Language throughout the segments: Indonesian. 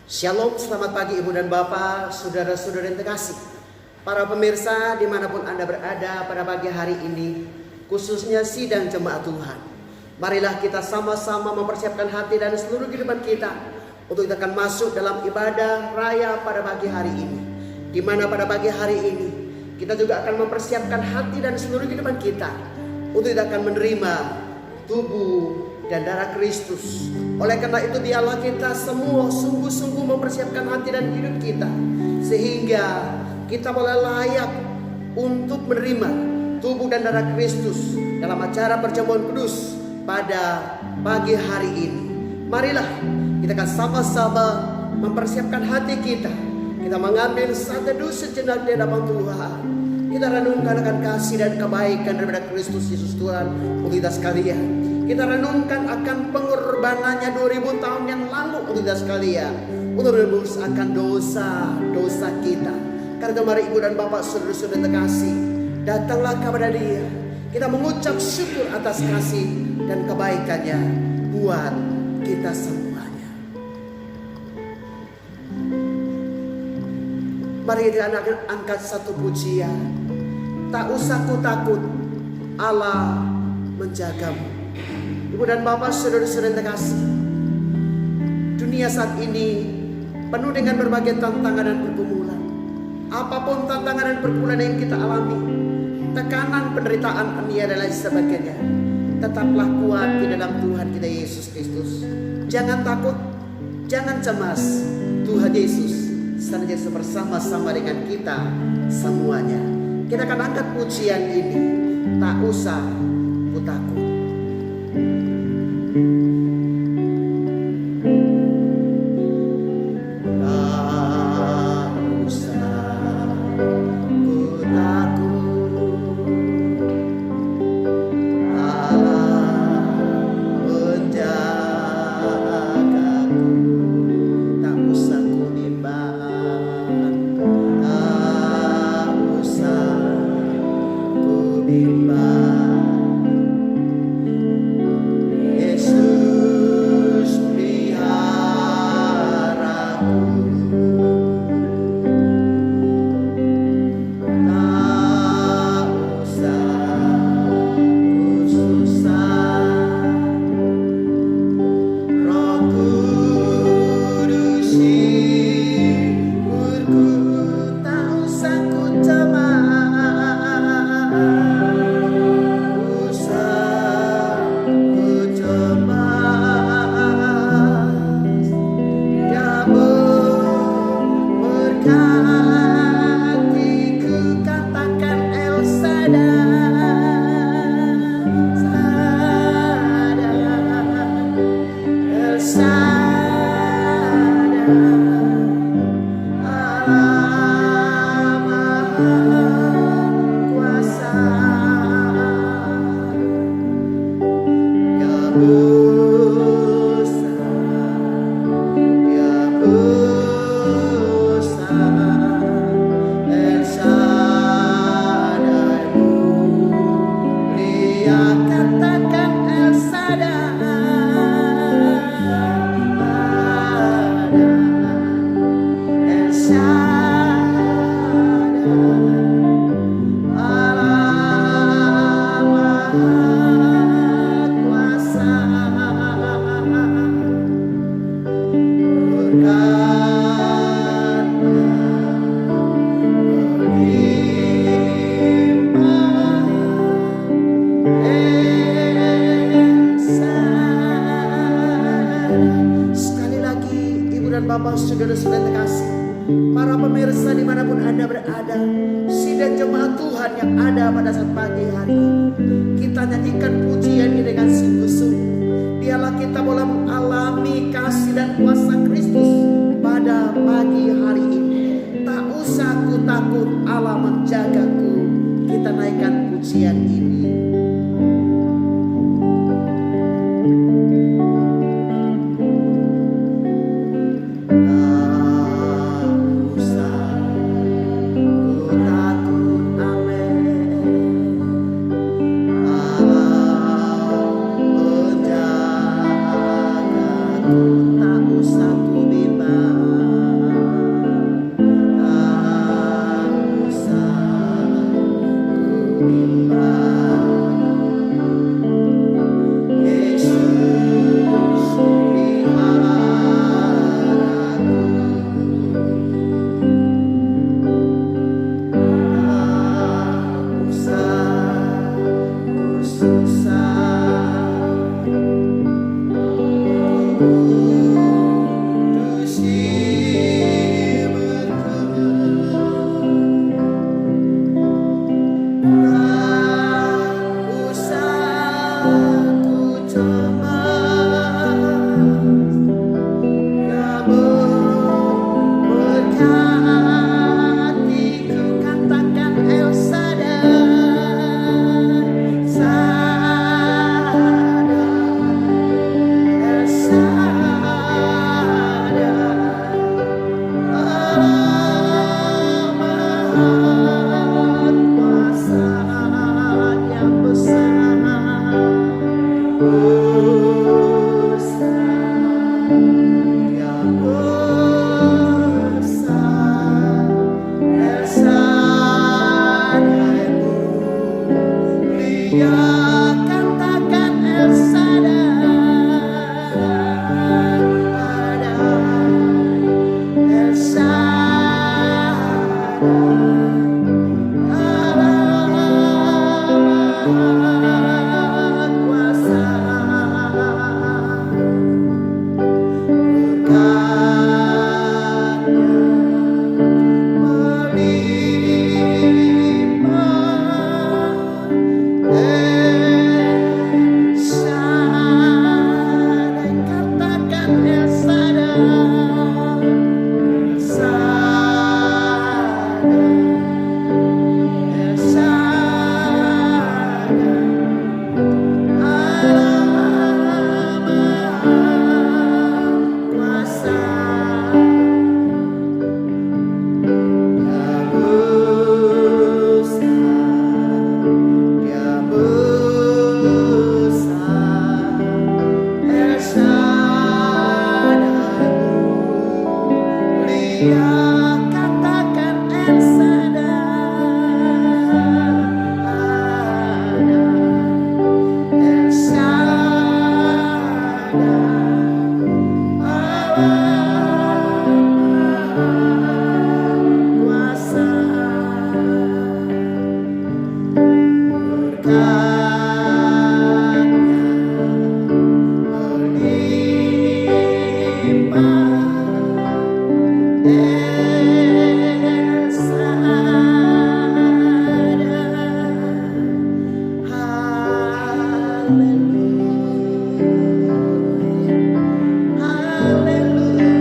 Shalom, selamat pagi Ibu dan Bapak, saudara-saudara yang terkasih. Para pemirsa dimanapun Anda berada pada pagi hari ini, khususnya sidang jemaat Tuhan. Marilah kita sama-sama mempersiapkan hati dan seluruh kehidupan kita untuk kita akan masuk dalam ibadah raya pada pagi hari ini. Di mana pada pagi hari ini kita juga akan mempersiapkan hati dan seluruh kehidupan kita untuk kita akan menerima tubuh dan darah Kristus. Oleh karena itu biarlah kita semua sungguh-sungguh mempersiapkan hati dan hidup kita, sehingga kita boleh layak untuk menerima tubuh dan darah Kristus dalam acara perjamuan kudus pada pagi hari ini. Marilah kita akan sama-sama mempersiapkan hati kita. Kita mengambil satu teduh sejenak di hadapan Tuhan. Kita renungkan akan kasih dan kebaikan daripada Kristus Yesus Tuhan untuk kita sekalian. Kita renungkan akan pengorbanannya 2000 tahun yang lalu untuk kita sekalian, untuk menebus akan dosa-dosa kita. Karena mari Ibu dan Bapak, saudara-saudara terkasih, datanglah kepada Dia. Kita mengucap syukur atas kasih dan kebaikannya buat kita semuanya. Mari kita angkat satu pujian. Tak usah ku takut, Allah menjagamu. Ibu dan Bapak, saudara-saudara yang terkasih, dunia saat ini penuh dengan berbagai tantangan dan pergumulan. Apapun tantangan dan pergumulan yang kita alami, tekanan, penderitaan, aniaya dan lain sebagainya, tetaplah kuat di dalam Tuhan kita Yesus Kristus. Jangan takut, jangan cemas. Tuhan Yesus senantiasa bersama-sama dengan kita semuanya. Kita akan angkat pujian ini, tak usah ku takut. Saudara-saudara terkasih, para pemirsa dimanapun Anda berada, sidang jemaat Tuhan yang ada pada saat pagi hari ini, kita nyanyikan pujian ini dengan sungguh-sungguh. Biarlah kita boleh mengalami kasih dan kuasa Kristus pada pagi hari ini. Tak usah ku takut, Allah menjagaku. Kita naikkan pujian ini. Tak usah ku bimbang. hatiku katakan El Shaddai, Shaddai, El Shaddai, Allah Maha Kuasa yang besar, besar, yang besar, El Shaddai mulia, katakan El Shaddai, El Shaddai, Allah Maha Kuasa. Berkatnya melimpah, El Shaddai, katakan El Shaddai, El Shaddai, El Shaddai, Allah Maha Kuasa. Dia besar, El Shaddai mulia, katakan El Shaddai, El Shaddai, Allah Maha Kuasa. Berkatnya melimpah, El Shaddai, haleluya, haleluya,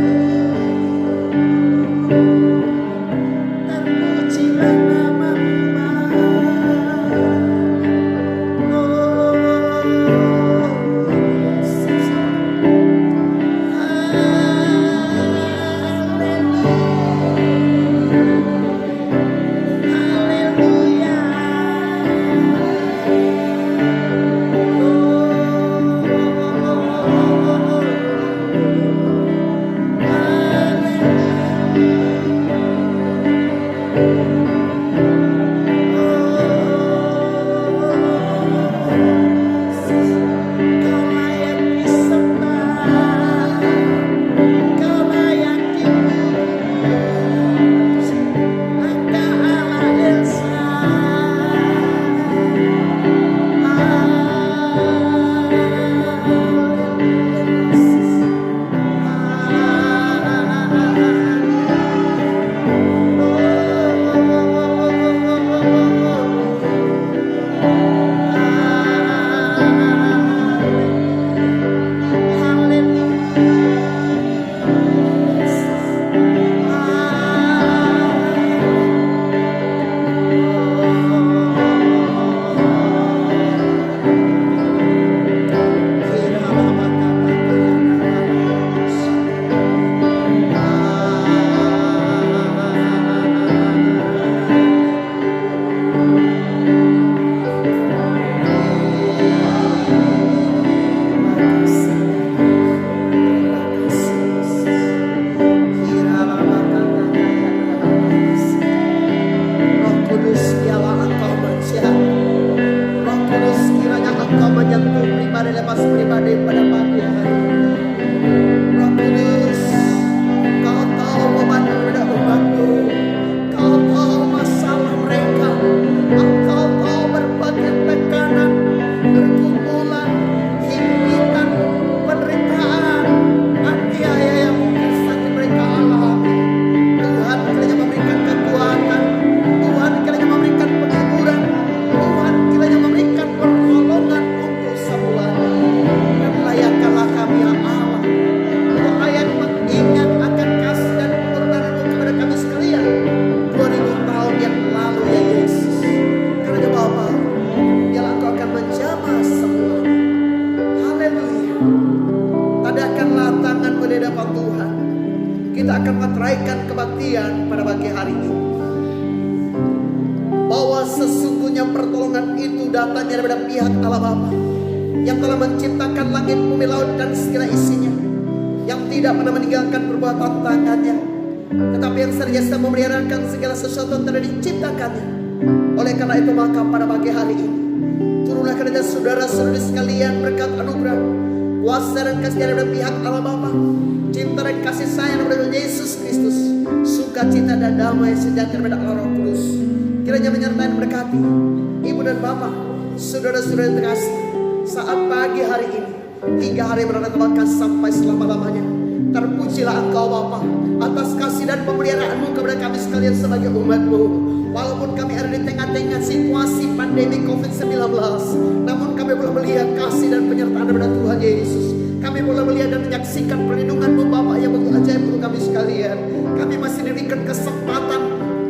terpujilah namamu Bapa. Oh Yesus, haleluya. kita akan meteraikan kebaktian pada pagi hari ini, bahwa sesungguhnya pertolongan itu datangnya daripada pihak Allah Bapa yang telah menciptakan langit, bumi, laut dan segala isinya, yang tidak pernah meninggalkan perbuatan tangannya, tetapi yang senantiasa memeliharakan segala sesuatu yang telah diciptakannya. Oleh karena itu maka pada pagi hari ini turunlah kepada saudara-saudari sekalian berkat anugerah, kuasa dan kasih daripada pihak Allah Bapa, cinta dan kasih sayang daripada Yesus Kristus, sukacita dan damai sejahtera daripada Allah Roh Kudus kiranya menyertai dan berkati ibu dan bapak, saudara-saudara yang terkasih, saat pagi hari ini hingga hari bahkan sampai selama-lamanya. Terpujilah Engkau Bapa atas kasih dan pemeliharaanmu kepada kami sekalian sebagai umat-Mu. Walaupun kami ada di tengah-tengah situasi pandemi COVID-19, namun kami boleh melihat kasih dan penyertaan daripada Tuhan Yesus. Kami boleh melihat dan menyaksikan perlindungan-Mu Bapa yang begitu ajaib untuk kami sekalian. Kami masih diberikan kesempatan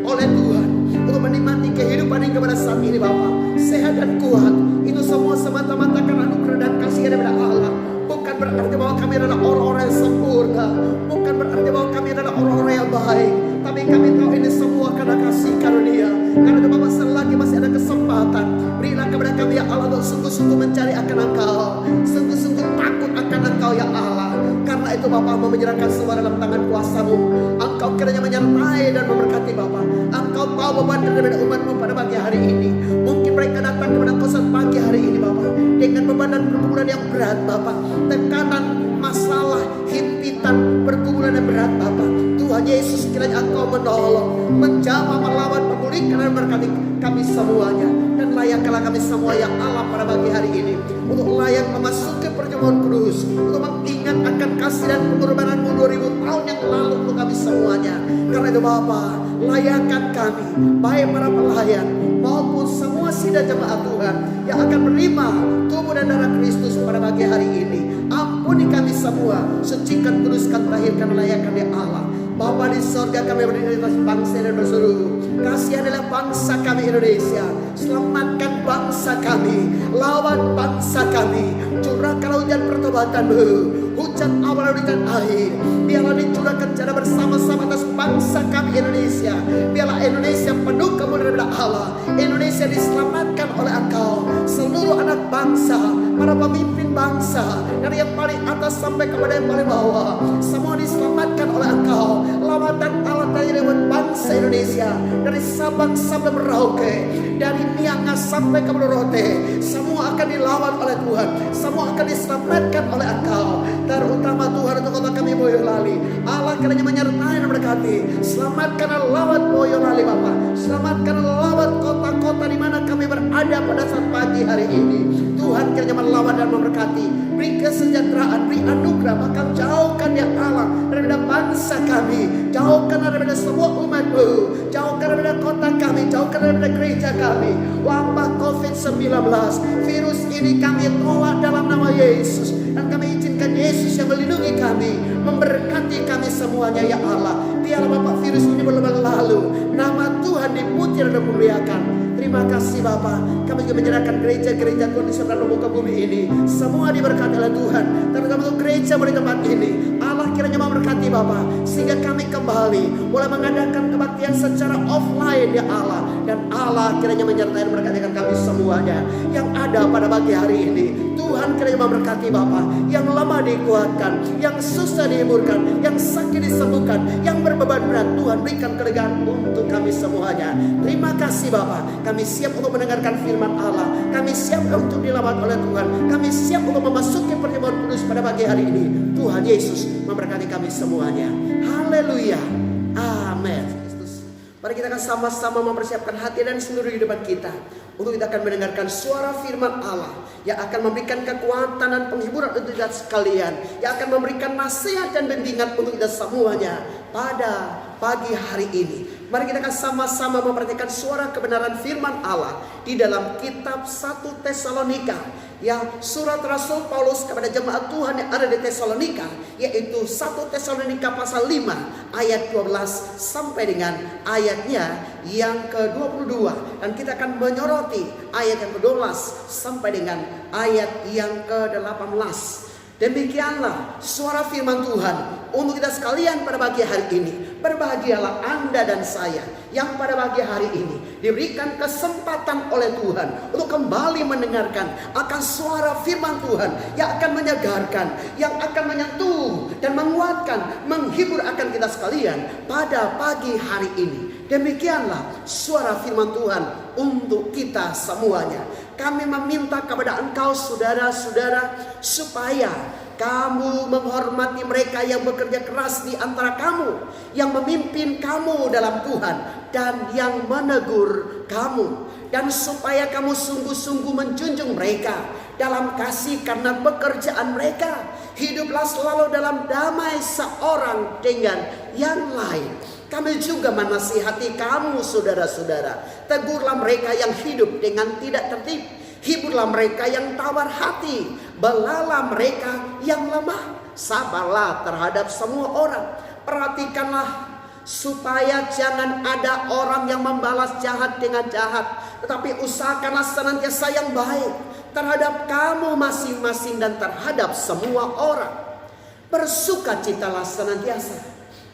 oleh Tuhan untuk menikmati kehidupan hingga pada saat ini Bapa. Sehat dan kuat, itu semua semata-mata karena anugerah dan kasih daripada Allah. Bukan berarti bahwa kami adalah orang-orang yang sempurna, bukan berarti bahwa kami adalah orang-orang yang baik, tapi kami tahu ini semua karena kasih karunia. Karena itu Bapa, selagi masih ada kesempatan, berilah kepada kami ya Allah untuk sungguh-sungguh mencari akan Engkau, sungguh-sungguh takut akan Engkau ya Allah. Karena itu Bapa mau menyerahkan semua dalam tangan kuasa-Mu. Engkau kiranya menyertai dan memberkati Bapa. Engkau tahu beban daripada umat-Mu pada pagi hari ini. Mungkin mereka datang kepada Engkau saat pagi hari ini Bapa dengan beban dan pergumulan yang berat Bapa, tekanan, masalah, himpitan, pergumulan yang berat Bapa. Tuhan Yesus kiranya Engkau menolong, menjamah, melawan, memulihkan dan memberkati kami semuanya. Dan layakkanlah kami semua yang Allah pada pagi hari ini untuk layak memasuki perjamuan kudus, untuk mengingat akan kasih dan pengorbanan-Mu 2000 tahun yang lalu untuk kami semuanya. Karena itu Bapa, layakkan kami, baik para pelayan maupun semua sidang jemaat Tuhan yang akan menerima tubuh dan darah Kristus pada pagi hari ini. Ampuni kami semua, sucikan, kuduskan, tahirkan, layakkan ya Allah. Bapa di sorga, kami berdiri atas bangsa dan berseru, kasihilah bangsa kami Indonesia, selamatkan bangsa kami, lawan bangsa kami, curahkan hujan pertobatan-Mu, hujan awal dan hujan akhir. Biarlah dicurahkan secara bersama-sama atas bangsa kami Indonesia. Biarlah Indonesia penuh kemuliaan daripada Allah. Indonesia diselamatkan oleh Engkau. Seluruh anak bangsa, para pemimpin bangsa, dari yang paling atas sampai kepada yang paling bawah, semua diselamatkan oleh Engkau. Lawatan Allah tanya lewat bangsa Indonesia, dari Sabang sampai Merauke, dari Miangas sampai ke Merauke, semua akan dilawan oleh Tuhan, semua akan diselamatkan oleh Engkau. Terutama Tuhan untuk kota kami Boyolali, Allah kiranya menyertai dan berkati. Selamatkan lawat Boyolali Bapa, selamatkan lawat kota-kota di mana kami berada pada saat pagi hari ini. Tuhan kiranya melawat dan memberkati, beri kesejahteraan, beri anugerah, bahkan jauhkan ya Allah daripada bangsa kami, jauhkan daripada semua umat-Mu, jauhkan daripada kota kami, jauhkan daripada gereja kami. Wabah COVID-19, virus ini kami tolak dalam nama Yesus, dan kami izinkan Yesus yang melindungi kami, memberkati kami semuanya ya Allah. Biarlah Bapak virus ini boleh berlalu, nama Tuhan dipuji dan dimuliakan. Terima kasih Bapa. Kami juga menyerahkan gereja-gereja Tuhan di seluruh muka bumi ini, semua diberkati oleh Tuhan. Terutama untuk gereja di tempat ini, Allah kiranya memberkati Bapa, sehingga kami kembali boleh mengadakan kebaktian secara offline ya Allah. Dan Allah kiranya menyertai dan memberkati kami semuanya yang ada pada pagi hari ini. Tuhan kiranya memberkati Bapa, yang lemah dikuatkan, yang susah dihiburkan, yang sakit disembuhkan, yang berbeban berat Tuhan berikan kelegaan untuk kami semuanya. Terima kasih Bapa. Kami siap untuk mendengarkan firman Allah, kami siap untuk dilawat oleh Tuhan, kami siap untuk memasuki perjamuan kudus pada pagi hari ini. Tuhan Yesus memberkati kami semuanya. Haleluya, amin. Mari kita akan sama-sama mempersiapkan hati dan seluruh kehidupan kita untuk kita akan mendengarkan suara firman Allah yang akan memberikan kekuatan dan penghiburan untuk kita sekalian, yang akan memberikan nasihat dan bimbingan untuk kita semuanya pada pagi hari ini. Mari kita akan sama-sama memperhatikan suara kebenaran firman Allah di dalam kitab 1 Tesalonika, yang surat Rasul Paulus kepada jemaat Tuhan yang ada di Tesalonika, yaitu 1 Tesalonika pasal 5 ayat 12 sampai dengan ayatnya yang ke-22. Dan kita akan menyoroti ayat yang ke-12 sampai dengan ayat yang ke-18. Demikianlah suara firman Tuhan untuk kita sekalian pada pagi hari ini. Berbahagialah Anda dan saya yang pada pagi hari ini diberikan kesempatan oleh Tuhan untuk kembali mendengarkan akan suara firman Tuhan yang akan menyegarkan, yang akan menyentuh dan menguatkan, menghibur akan kita sekalian pada pagi hari ini. Demikianlah suara firman Tuhan untuk kita semuanya. Kami meminta kepada engkau saudara-saudara supaya kamu menghormati mereka yang bekerja keras di antara kamu, yang memimpin kamu dalam Tuhan dan yang menegur kamu. Dan supaya kamu sungguh-sungguh menjunjung mereka dalam kasih karena pekerjaan mereka. Hiduplah selalu dalam damai seorang dengan yang lain. Kami juga menasihati kamu saudara-saudara. Tegurlah mereka yang hidup dengan tidak tertib. Hiburlah mereka yang tawar hati. Belalah mereka yang lemah. Sabarlah terhadap semua orang. Perhatikanlah supaya jangan ada orang yang membalas jahat dengan jahat, tetapi usahakanlah senantiasa yang baik terhadap kamu masing-masing dan terhadap semua orang. Bersukacitalah senantiasa,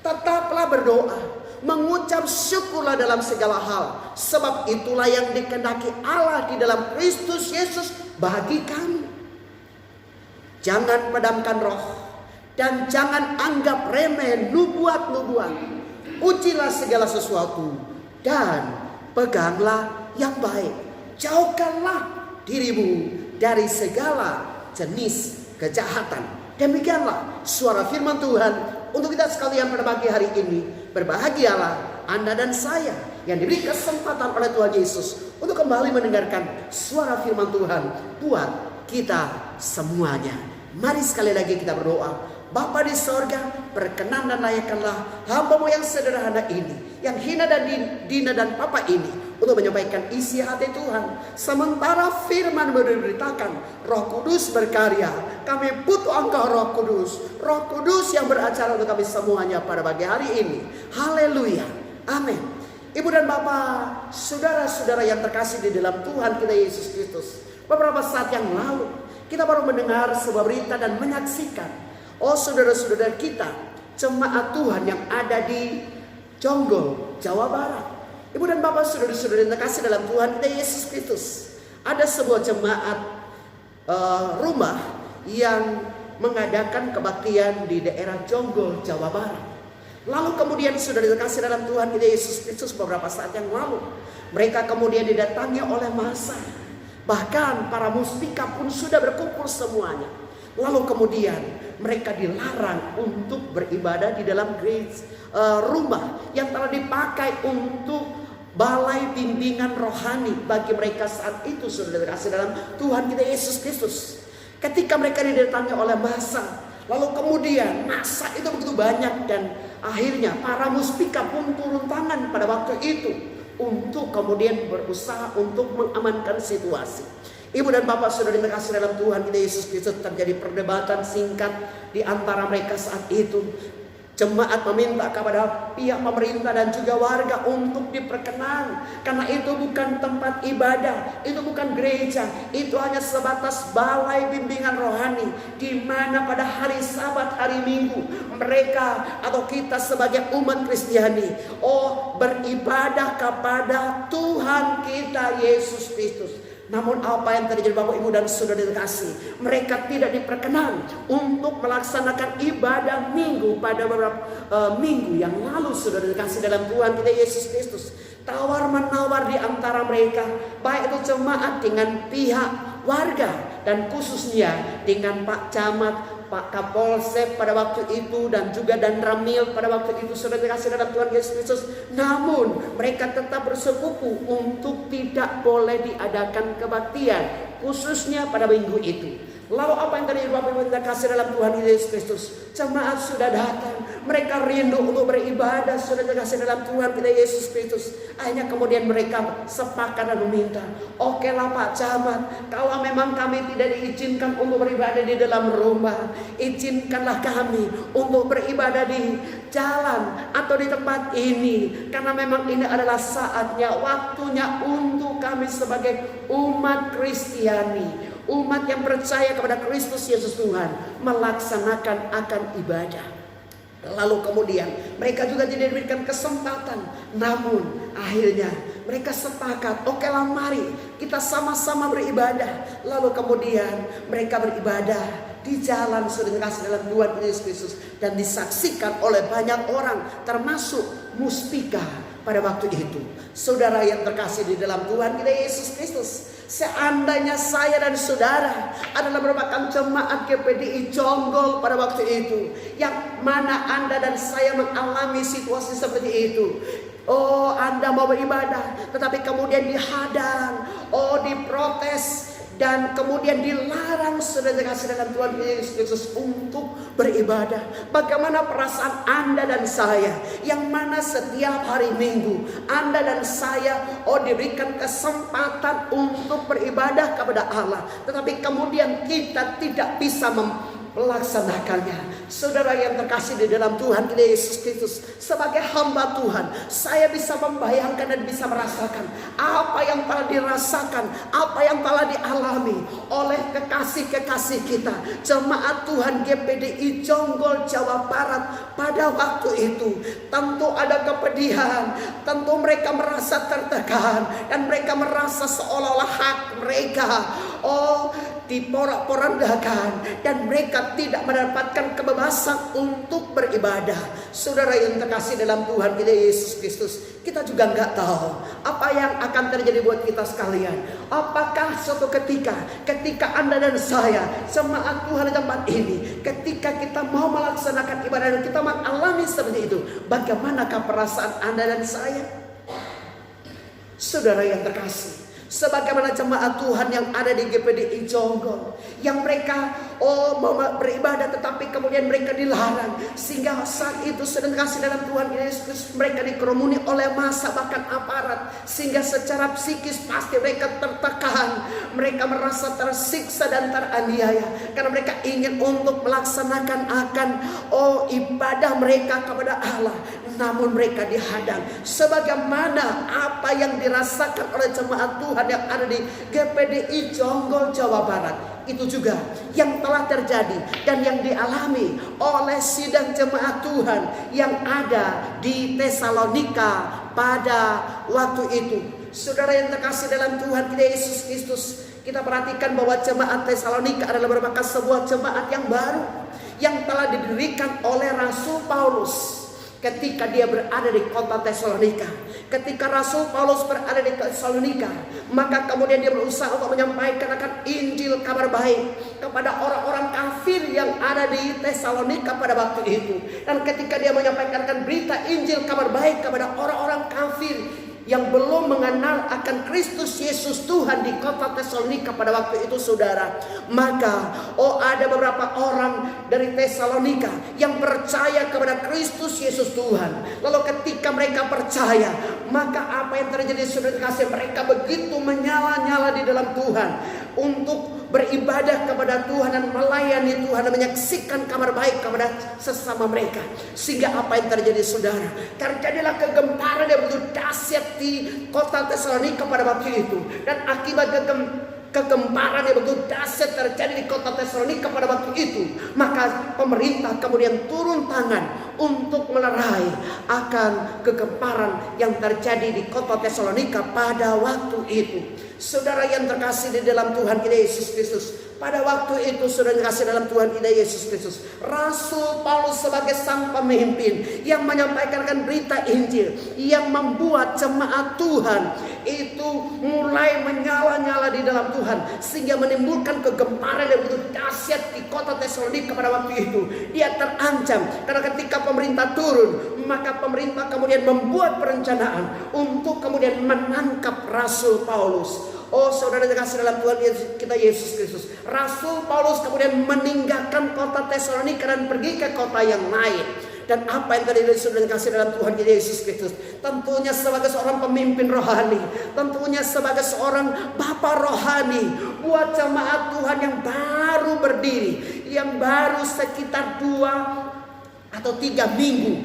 tetaplah berdoa, mengucap syukurlah dalam segala hal, sebab itulah yang dikehendaki Allah di dalam Kristus Yesus bagi kamu. Jangan padamkan roh dan jangan anggap remeh nubuat-nubuat. Ujilah segala sesuatu dan peganglah yang baik. Jauhkanlah dirimu dari segala jenis kejahatan. Demikianlah suara firman Tuhan untuk kita sekalian pada pagi hari ini. Berbahagialah Anda dan saya yang diberi kesempatan oleh Tuhan Yesus untuk kembali mendengarkan suara firman Tuhan buat kita semuanya. Mari sekali lagi kita berdoa. Bapa di sorga, perkenan dan layakkanlah hamba-Mu yang sederhana ini, yang hina dan dina dan papa ini, untuk menyampaikan isi hati Tuhan. Sementara firman memberitakan, Roh Kudus berkarya. Kami butuh Engkau Roh Kudus. Roh Kudus yang beracara untuk kami semuanya pada pagi hari ini. Haleluya. Amin. Ibu dan Bapak, saudara-saudara yang terkasih di dalam Tuhan kita Yesus Kristus. Beberapa saat yang lalu, kita baru mendengar sebuah berita dan menyaksikan, oh saudara-saudara kita, jemaat Tuhan yang ada di Jonggol, Jawa Barat. Ibu dan Bapak, saudara-saudara yang terkasih dalam Tuhan kita Yesus Kristus. Ada sebuah jemaat rumah yang mengadakan kebaktian di daerah Jonggol, Jawa Barat. Lalu kemudian saudara terkasih dalam Tuhan kita Yesus Kristus, beberapa saat yang lalu mereka kemudian didatangi oleh massa. Bahkan para muspika pun sudah berkumpul semuanya. Lalu kemudian mereka dilarang untuk beribadah di dalam rumah yang telah dipakai untuk balai bimbingan rohani bagi mereka saat itu, saudara kasih dalam Tuhan kita Yesus Kristus. Ketika mereka didatangi oleh massa, lalu kemudian massa itu begitu banyak dan akhirnya para muspika pun turun tangan pada waktu itu untuk kemudian berusaha untuk mengamankan situasi. Ibu dan Bapak, saudara yang terkasih dalam Tuhan kita Yesus Kristus, terjadi perdebatan singkat di antara mereka saat itu. Jemaat meminta kepada pihak pemerintah dan juga warga untuk diperkenan, karena itu bukan tempat ibadah, itu bukan gereja, itu hanya sebatas balai bimbingan rohani, di mana pada hari Sabat, hari Minggu, mereka atau kita sebagai umat Kristiani beribadah kepada Tuhan kita Yesus Kristus. Namun apa yang terjadi Bapak Ibu dan Saudara terkasih, mereka tidak diperkenan untuk melaksanakan ibadah minggu pada beberapa minggu yang lalu. Saudara terkasih dalam Tuhan kita Yesus Kristus, tawar menawar di antara mereka, baik itu jemaat dengan pihak warga dan khususnya dengan Pak Camat, Pak Kapolsek pada waktu itu, dan juga dan Ramil pada waktu itu, saudara dikasih dalam Tuhan Yesus Kristus. Namun mereka tetap bersekufu untuk tidak boleh diadakan kebaktian khususnya pada minggu itu. Lalu apa yang terjadi Bapak Ibu kasih dalam Tuhan Yesus Kristus? Jemaat sudah datang, mereka rindu untuk beribadah, sudah kasih dalam Tuhan kita Yesus Kristus. Akhirnya kemudian mereka sepakat dan meminta, okelah Pak Camat, kalau memang kami tidak diizinkan untuk beribadah di dalam rumah, izinkanlah kami untuk beribadah di jalan atau di tempat ini, karena memang ini adalah saatnya, waktunya untuk kami sebagai umat Kristiani, umat yang percaya kepada Kristus Yesus Tuhan, melaksanakan akan ibadah. Lalu kemudian mereka juga tidak diberikan kesempatan. Namun akhirnya mereka sepakat, oke lah mari kita sama-sama beribadah. Lalu kemudian mereka beribadah di jalan sudah dikasih dalam Tuhan Yesus Kristus. Dan disaksikan oleh banyak orang, termasuk Muspika pada waktu itu. Saudara yang terkasih di dalam Tuhan kita Yesus Kristus, seandainya saya dan saudara adalah merupakan jemaat GPDI Jonggol pada waktu itu, yang mana Anda dan saya mengalami situasi seperti itu. Oh, Anda mau beribadah tetapi kemudian dihadang, diprotes, dan kemudian dilarang sudah dikasih dalam Tuhan Yesus Kristus untuk beribadah. Bagaimana perasaan Anda dan saya, yang mana setiap hari Minggu Anda dan saya diberikan kesempatan untuk beribadah kepada Allah, tetapi kemudian kita tidak bisa melaksanakannya. Saudara yang terkasih di dalam Tuhan kita Yesus Kristus, sebagai hamba Tuhan, saya bisa membayangkan dan bisa merasakan apa yang telah dirasakan, apa yang telah dialami oleh kekasih-kekasih kita, jemaat Tuhan GPDI Jonggol Jawa Barat pada waktu itu. Tentu ada kepedihan, tentu mereka merasa tertekan, dan mereka merasa seolah-olah hak mereka diporak-porandakan, dan mereka tidak mendapatkan kebebasan untuk beribadah. Saudara yang terkasih dalam Tuhan kita Yesus Kristus, kita juga nggak tahu apa yang akan terjadi buat kita sekalian. Apakah suatu ketika Anda dan saya, jemaat Tuhan di tempat ini, ketika kita mau melaksanakan ibadah dan kita mengalami seperti itu, bagaimanakah perasaan Anda dan saya? Saudara yang terkasih, sebagaimana jemaat Tuhan yang ada di GPDI Jonggol, yang mereka mau beribadah tetapi kemudian mereka dilarang, sehingga saat itu sedang kasih dalam Tuhan Yesus, mereka dikerumuni oleh massa bahkan aparat, sehingga secara psikis pasti mereka tertekan, mereka merasa tersiksa dan teraniaya karena mereka ingin untuk melaksanakan akan ibadah mereka kepada Allah, namun mereka dihadang. Sebagaimana apa yang dirasakan oleh jemaat Tuhan yang ada di GPDI Jonggol Jawa Barat, itu juga yang telah terjadi dan yang dialami oleh sidang jemaat Tuhan yang ada di Tesalonika pada waktu itu. Saudara yang terkasih dalam Tuhan kita Yesus Kristus, kita perhatikan bahwa jemaat Tesalonika adalah merupakan sebuah jemaat yang baru, yang telah didirikan oleh Rasul Paulus ketika dia berada di kota Tesalonika. Ketika Rasul Paulus berada di Tesalonika, maka kemudian dia berusaha untuk menyampaikan akan Injil kabar baik kepada orang-orang kafir yang ada di Tesalonika pada waktu itu. Dan ketika dia menyampaikan akan berita Injil kabar baik kepada orang-orang kafir yang belum mengenal akan Kristus Yesus Tuhan di kota Tesalonika pada waktu itu, saudara, maka ada beberapa orang dari Tesalonika yang percaya kepada Kristus Yesus Tuhan. Lalu ketika mereka percaya, maka apa yang terjadi, saudara kasih, mereka begitu menyala-nyala di dalam Tuhan untuk beribadah kepada Tuhan dan melayani Tuhan dan menyaksikan kabar baik kepada sesama mereka. Sehingga apa yang terjadi, saudara, terjadilah kegemparan yang begitu dahsyat di kota Tesalonika pada waktu itu. Dan akibat kegemparan yang begitu dahsyat terjadi di kota Tesalonika pada waktu itu, maka pemerintah kemudian turun tangan untuk melerai akan kegemparan yang terjadi di kota Tesalonika pada waktu itu. Saudara yang terkasih di dalam Tuhan kita Yesus Kristus, pada waktu itu saudara yang terkasih dalam Tuhan kita Yesus Kristus, Rasul Paulus sebagai sang pemimpin yang menyampaikan berita Injil, yang membuat jemaat Tuhan itu mulai menyala-nyala di dalam Tuhan, sehingga menimbulkan kegemparan yang begitu dahsyat di kota Tesalonika pada waktu itu. Dia terancam karena ketika pemerintah turun, maka pemerintah kemudian membuat perencanaan untuk kemudian menangkap Rasul Paulus. Saudara yang kasih dalam Tuhan kita Yesus Kristus, Rasul Paulus kemudian meninggalkan kota Tesalonika dan pergi ke kota yang lain. Dan apa yang terjadi, saudara yang kasih dalam Tuhan kita Yesus Kristus, tentunya sebagai seorang pemimpin rohani, tentunya sebagai seorang bapa rohani buat jemaat Tuhan yang baru berdiri, yang baru sekitar 2 atau 3 minggu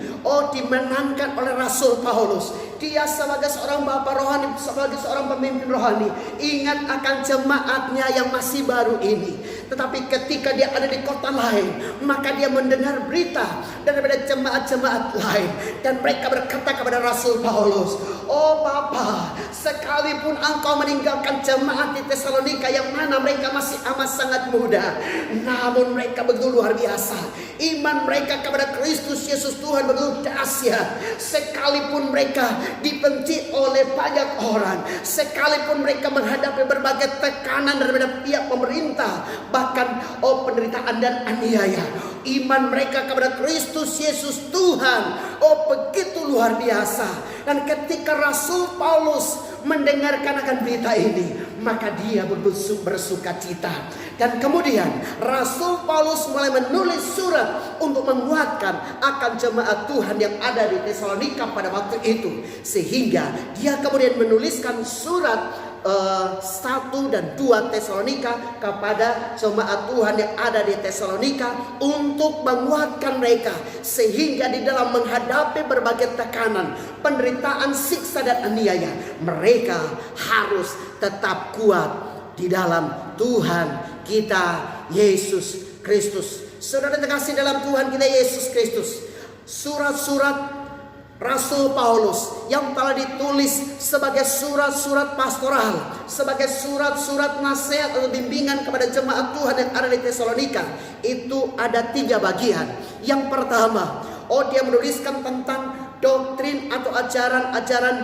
dimenangkan oleh Rasul Paulus. Dia sebagai seorang bapa rohani, sebagai seorang pemimpin rohani, ingat akan jemaatnya yang masih baru ini. Tetapi ketika dia ada di kota lain, maka dia mendengar berita daripada jemaat-jemaat lain. Dan mereka berkata kepada Rasul Paulus, "Oh Bapa, sekalipun engkau meninggalkan jemaat di Tesalonika yang mana mereka masih amat sangat muda, namun mereka begitu luar biasa. Iman mereka kepada Kristus Yesus Tuhan begitu dahsyat. Sekalipun mereka dibenci oleh banyak orang, sekalipun mereka menghadapi berbagai tekanan daripada pihak pemerintah, bahkan penderitaan dan aniaya, iman mereka kepada Kristus Yesus Tuhan begitu luar biasa." Dan ketika Rasul Paulus mendengarkan akan berita ini, maka dia bersuka cita. Dan kemudian Rasul Paulus mulai menulis surat untuk menguatkan akan jemaat Tuhan yang ada di Tesalonika pada waktu itu. Sehingga dia kemudian menuliskan surat 1 dan 2 Tesalonika kepada jemaat Tuhan yang ada di Tesalonika untuk menguatkan mereka, sehingga di dalam menghadapi berbagai tekanan, penderitaan, siksa dan aniaya, mereka harus tetap kuat di dalam Tuhan kita Yesus Kristus. Saudara terkasih dalam Tuhan kita Yesus Kristus, surat-surat Rasul Paulus yang telah ditulis sebagai surat-surat pastoral, sebagai surat-surat nasihat atau bimbingan kepada jemaat Tuhan yang ada di Tesalonika, itu ada 3 bagian. Yang pertama, dia menuliskan tentang doktrin atau ajaran-ajaran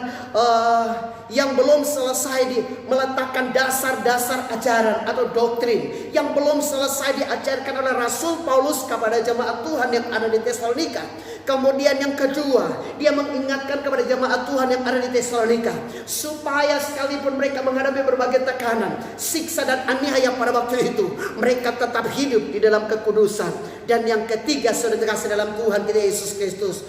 yang belum selesai meletakkan dasar-dasar ajaran atau doktrin yang belum selesai diajarkan oleh Rasul Paulus kepada jemaat Tuhan yang ada di Tesalonika. Kemudian yang kedua, dia mengingatkan kepada jemaat Tuhan yang ada di Tesalonika supaya sekalipun mereka menghadapi berbagai tekanan, siksa dan aniaya pada waktu itu, mereka tetap hidup di dalam kekudusan. Dan yang ketiga, saudara terkasih dalam Tuhan kita Yesus Kristus,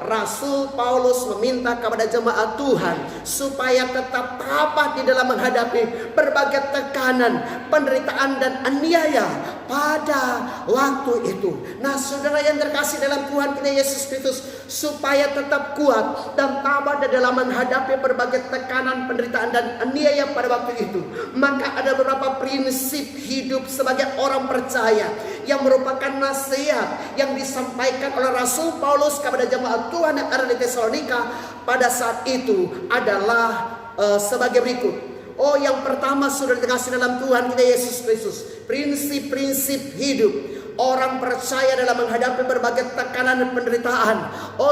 Rasul Paulus meminta kepada jemaat Tuhan supaya tetap tabah di dalam menghadapi berbagai tekanan, penderitaan dan aniaya pada waktu itu. Nah, saudara yang terkasih dalam Tuhan kita Yesus Kristus, supaya tetap kuat dan tabah di dalam menghadapi berbagai tekanan, penderitaan dan aniaya pada waktu itu, maka ada beberapa prinsip hidup sebagai orang percaya yang merupakan nasihat yang disampaikan oleh Rasul Paulus kepada jemaat Tuhan yang ada di Tesalonika pada saat itu adalah sebagai berikut. Yang pertama, saudara terkasih dalam Tuhan kita Yesus Kristus, prinsip-prinsip hidup orang percaya dalam menghadapi berbagai tekanan dan penderitaan,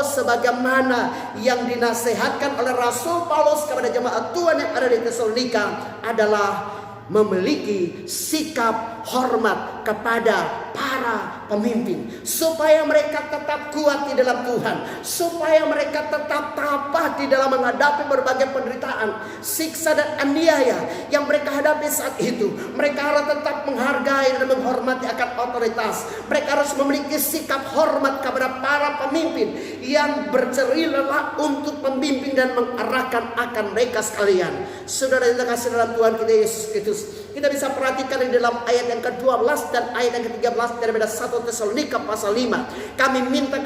sebagaimana yang dinasehatkan oleh Rasul Paulus kepada jemaat Tuhan yang ada di Tesalonika adalah memiliki sikap hormat kepada para pemimpin, supaya mereka tetap kuat di dalam Tuhan, supaya mereka tetap tabah di dalam menghadapi berbagai penderitaan, siksa dan aniaya yang mereka hadapi saat itu. Mereka harus tetap menghargai dan menghormati akan otoritas. Mereka harus memiliki sikap hormat kepada para pemimpin yang bercerita untuk membimbing dan mengarahkan akan mereka sekalian. Saudara yang terkasih dalam Tuhan kita Yesus Kristus, kita bisa perhatikan di dalam ayat yang ke-12 dan ayat yang ke-13 daripada 1 Tesalonika pasal 5. Kami minta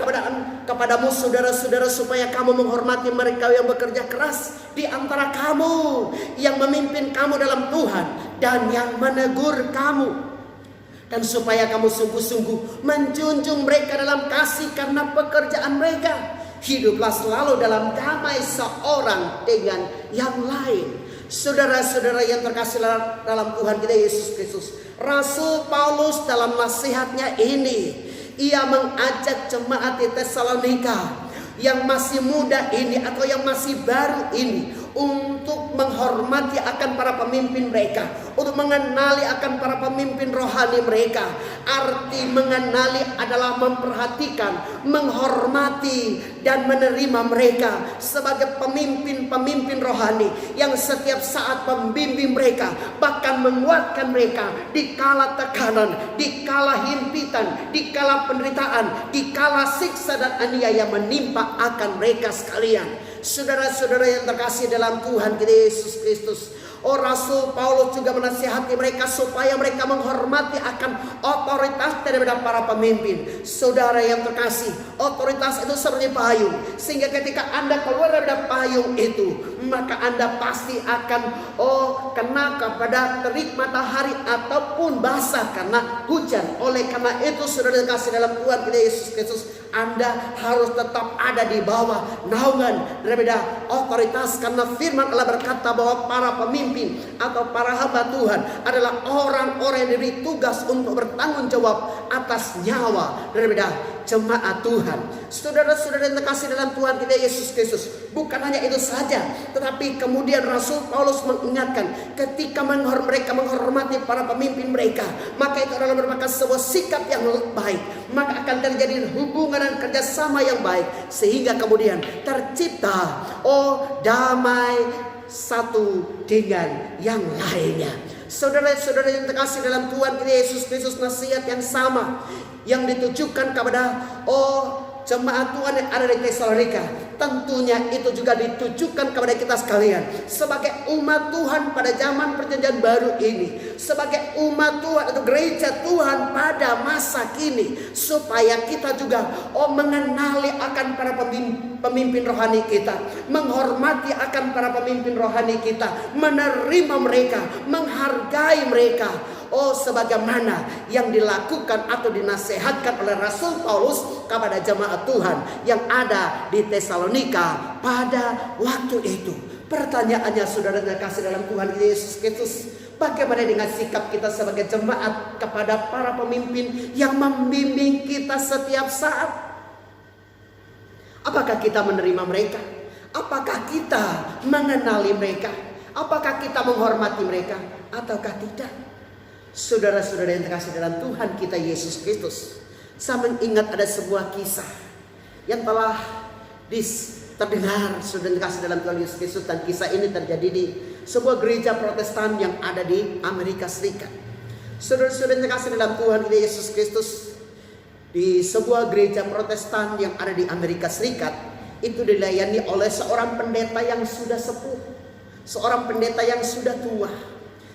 kepadamu saudara-saudara supaya kamu menghormati mereka yang bekerja keras di antara kamu, yang memimpin kamu dalam Tuhan dan yang menegur kamu. Dan supaya kamu sungguh-sungguh menjunjung mereka dalam kasih karena pekerjaan mereka. Hiduplah selalu dalam damai seorang dengan yang lain. Saudara-saudara yang terkasih dalam Tuhan kita Yesus Kristus, Rasul Paulus dalam nasihatnya ini, ia mengajak jemaat di Tesalonika yang masih muda ini atau yang masih baru ini untuk menghormati akan para pemimpin mereka, untuk mengenali akan para pemimpin rohani mereka. Arti mengenali adalah memperhatikan, menghormati dan menerima mereka sebagai pemimpin-pemimpin rohani yang setiap saat membimbing mereka, bahkan menguatkan mereka di kala tekanan, di kala himpitan, di kala penderitaan, di kala siksa dan aniaya menimpa akan mereka sekalian. Saudara-saudara yang terkasih dalam Tuhan kita Yesus Kristus, Rasul Paulus juga menasihati mereka supaya mereka menghormati akan otoritas daripada para pemimpin. Saudara yang terkasih, otoritas itu seperti payung, sehingga ketika Anda keluar dari payung itu, maka Anda pasti akan kena kepada terik matahari ataupun basah karena hujan. Oleh karena itu, saudara yang terkasih dalam Tuhan kita Yesus Kristus, Anda harus tetap ada di bawah naungan daripada otoritas, karena firman Allah berkata bahwa para pemimpin atau para hamba Tuhan adalah orang-orang yang diberi tugas untuk bertanggung jawab atas nyawa daripada jemaat Tuhan. Saudara-saudara yang terkasih dalam Tuhan kita Yesus Kristus, bukan hanya itu saja, tetapi kemudian Rasul Paulus mengingatkan ketika mereka menghormati para pemimpin mereka, maka itu adalah merupakan sebuah sikap yang baik, maka akan terjadi hubungan dan kerjasama yang baik, sehingga kemudian tercipta damai satu dengan yang lainnya. Saudara-saudara yang terkasih dalam Tuhan kita Yesus Kristus, nasihat yang sama yang ditujukan kepada jemaat Tuhan yang ada di Tesalonika, tentunya itu juga ditujukan kepada kita sekalian sebagai umat Tuhan pada zaman perjanjian baru ini, sebagai umat Tuhan atau gereja Tuhan pada masa kini, supaya kita juga mengenali akan para pemimpin rohani kita, menghormati akan para pemimpin rohani kita, menerima mereka, menghargai mereka, sebagaimana yang dilakukan atau dinasehatkan oleh Rasul Paulus kepada jemaat Tuhan yang ada di Tesalonika pada waktu itu. Pertanyaannya, saudara yang kasih dalam Tuhan Yesus Kristus, bagaimana dengan sikap kita sebagai jemaat kepada para pemimpin yang membimbing kita setiap saat? Apakah kita menerima mereka? Apakah kita mengenali mereka? Apakah kita menghormati mereka ataukah tidak? Saudara-saudara yang terkasih dalam Tuhan kita Yesus Kristus, saya mengingat ada sebuah kisah yang telah terdengar, saudara yang terkasih dalam Tuhan Yesus Kristus, dan kisah ini terjadi di sebuah gereja Protestan yang ada di Amerika Serikat. Saudara-saudara yang terkasih dalam Tuhan kita Yesus Kristus, di sebuah gereja Protestan yang ada di Amerika Serikat itu dilayani oleh seorang pendeta yang sudah sepuh, seorang pendeta yang sudah tua.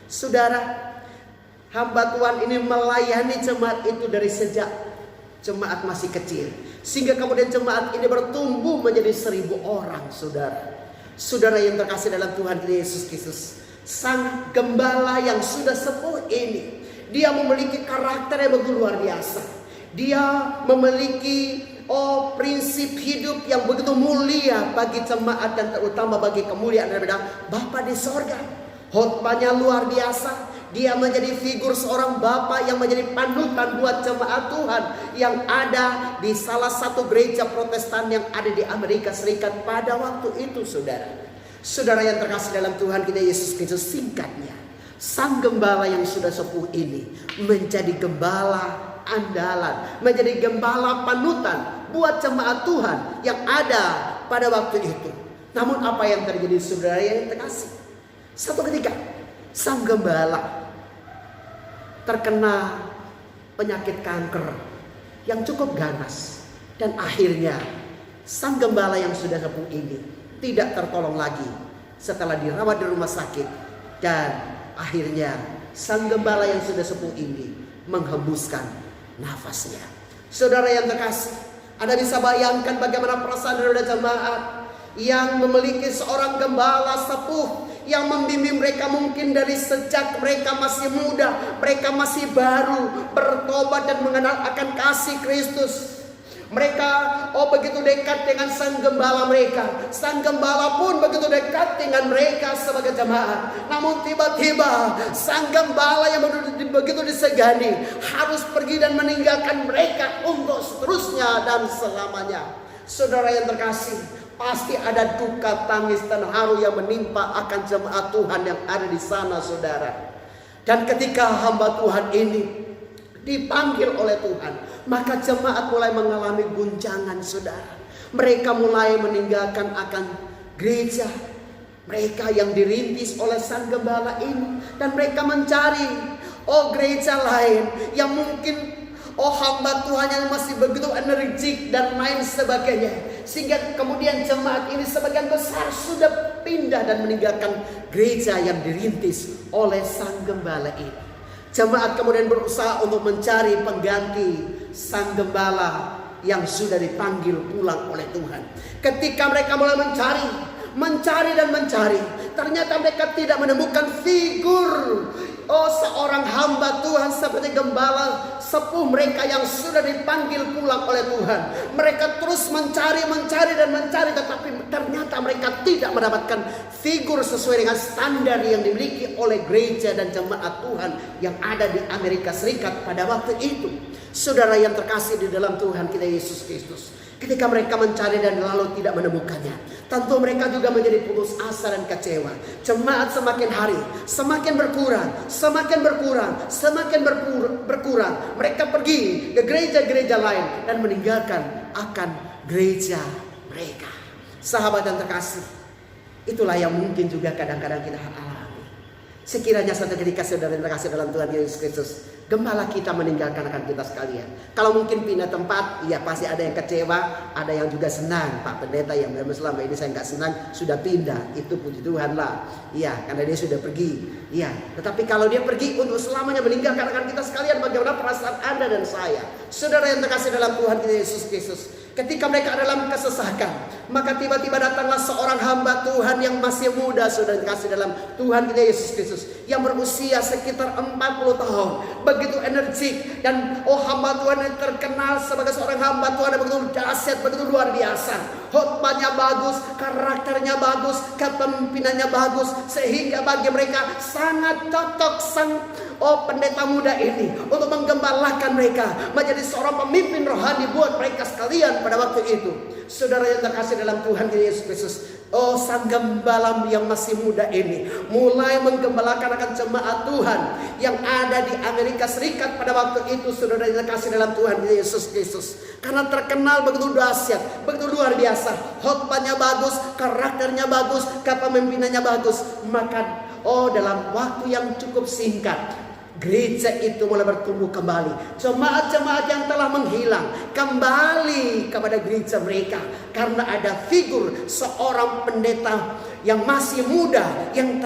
Saudara, hamba Tuhan ini melayani jemaat itu dari sejak jemaat masih kecil, sehingga kemudian jemaat ini bertumbuh menjadi 1.000 orang. Saudara yang terkasih dalam Tuhan Yesus Kristus, sang gembala yang sudah sepuh ini, dia memiliki karakter yang begitu luar biasa. Dia memiliki prinsip hidup yang begitu mulia bagi jemaat dan terutama bagi kemuliaan daripada Bapa di sorga. Khotbahnya luar biasa. Dia menjadi figur seorang bapa yang menjadi panutan buat jemaat Tuhan yang ada di salah satu gereja Protestan yang ada di Amerika Serikat pada waktu itu, saudara. Saudara yang terkasih dalam Tuhan kita Yesus Kristus, singkatnya, sang gembala yang sudah sepuh ini menjadi gembala andalan, menjadi gembala panutan buat jemaat Tuhan yang ada pada waktu itu. Namun apa yang terjadi, saudara yang terkasih? Satu ketika sang gembala terkena penyakit kanker yang cukup ganas, dan akhirnya sang gembala yang sudah sepuh ini tidak tertolong lagi setelah dirawat di rumah sakit, dan akhirnya sang gembala yang sudah sepuh ini menghembuskan nafasnya. Saudara yang terkasih, Anda bisa bayangkan bagaimana perasaan dari jemaat yang memiliki seorang gembala sepuh yang membimbing mereka mungkin dari sejak mereka masih muda, mereka masih baru bertobat dan mengenal akan kasih Kristus. Mereka begitu dekat dengan sang gembala mereka. Sang gembala pun begitu dekat dengan mereka sebagai jemaat. Namun tiba-tiba sang gembala yang begitu disegani harus pergi dan meninggalkan mereka untuk seterusnya dan selamanya. Saudara yang terkasih, pasti ada duka, tangis, dan haru yang menimpa akan jemaat Tuhan yang ada di sana, saudara. Dan ketika hamba Tuhan ini dipanggil oleh Tuhan, maka jemaat mulai mengalami guncangan, saudara. Mereka mulai meninggalkan akan gereja mereka yang dirintis oleh sang gembala ini, dan mereka mencari gereja lain yang mungkin hamba Tuhan yang masih begitu energik dan lain sebagainya. Sehingga kemudian jemaat ini sebagian besar sudah pindah dan meninggalkan gereja yang dirintis oleh sang gembala ini. Jemaat kemudian berusaha untuk mencari pengganti sang gembala yang sudah dipanggil pulang oleh Tuhan. Ketika mereka mulai mencari dan mencari, ternyata mereka tidak menemukan figur seorang hamba Tuhan seperti gembala sepuh mereka yang sudah dipanggil pulang oleh Tuhan. Mereka terus mencari dan mencari, tetapi ternyata mereka tidak mendapatkan figur sesuai dengan standar yang dimiliki oleh gereja dan jemaat Tuhan yang ada di Amerika Serikat pada waktu itu. Saudara yang terkasih di dalam Tuhan kita Yesus Kristus, ketika mereka mencari dan lalu tidak menemukannya, tentu mereka juga menjadi putus asa dan kecewa. Jemaat semakin hari semakin berkurang. Mereka pergi ke gereja-gereja lain dan meninggalkan akan gereja mereka. Sahabat yang terkasih, itulah yang mungkin juga kadang-kadang kita alami. Sekiranya suatu ketika saudara yang terkasih dalam Tuhan Yesus Kristus, gembala kita meninggalkan akan kita sekalian. Kalau mungkin pindah tempat, ya pasti ada yang kecewa, ada yang juga senang. Pak Pendeta yang memang selama ini saya nggak senang sudah pindah, itu puji Tuhan lah. Iya, karena dia sudah pergi. Iya, tetapi kalau dia pergi untuk selamanya meninggalkan akan kita sekalian, bagaimana perasaan Anda dan saya? Saudara yang terkasih dalam Tuhan kita Yesus Kristus, ketika mereka dalam kesesakan, maka tiba-tiba datanglah seorang hamba Tuhan yang masih muda, saudara yang terkasih dalam Tuhan kita Yesus Kristus, yang berusia sekitar 40 tahun. Begitu energik dan hamba Tuhan yang terkenal sebagai seorang hamba Tuhan yang begitu dahsyat, begitu luar biasa. Khotbahnya bagus, karakternya bagus, kepemimpinannya bagus, sehingga bagi mereka sangat cocok sang pendeta muda ini untuk menggembalakan mereka menjadi seorang pemimpin rohani buat mereka sekalian pada waktu itu. Saudara yang terkasih dalam Tuhan Yesus Kristus, sang gembala yang masih muda ini mulai menggembalakan akan jemaat Tuhan yang ada di Amerika Serikat pada waktu itu. Saudara yang terkasih dalam Tuhan Yesus Kristus, karena terkenal begitu dahsyat, begitu luar biasa, khotbahnya bagus, karakternya bagus, kepemimpinannya bagus, maka dalam waktu yang cukup singkat gereja itu mulai bertumbuh kembali. Jemaat-jemaat yang telah menghilang kembali kepada gereja mereka karena ada figur seorang pendeta yang masih muda yang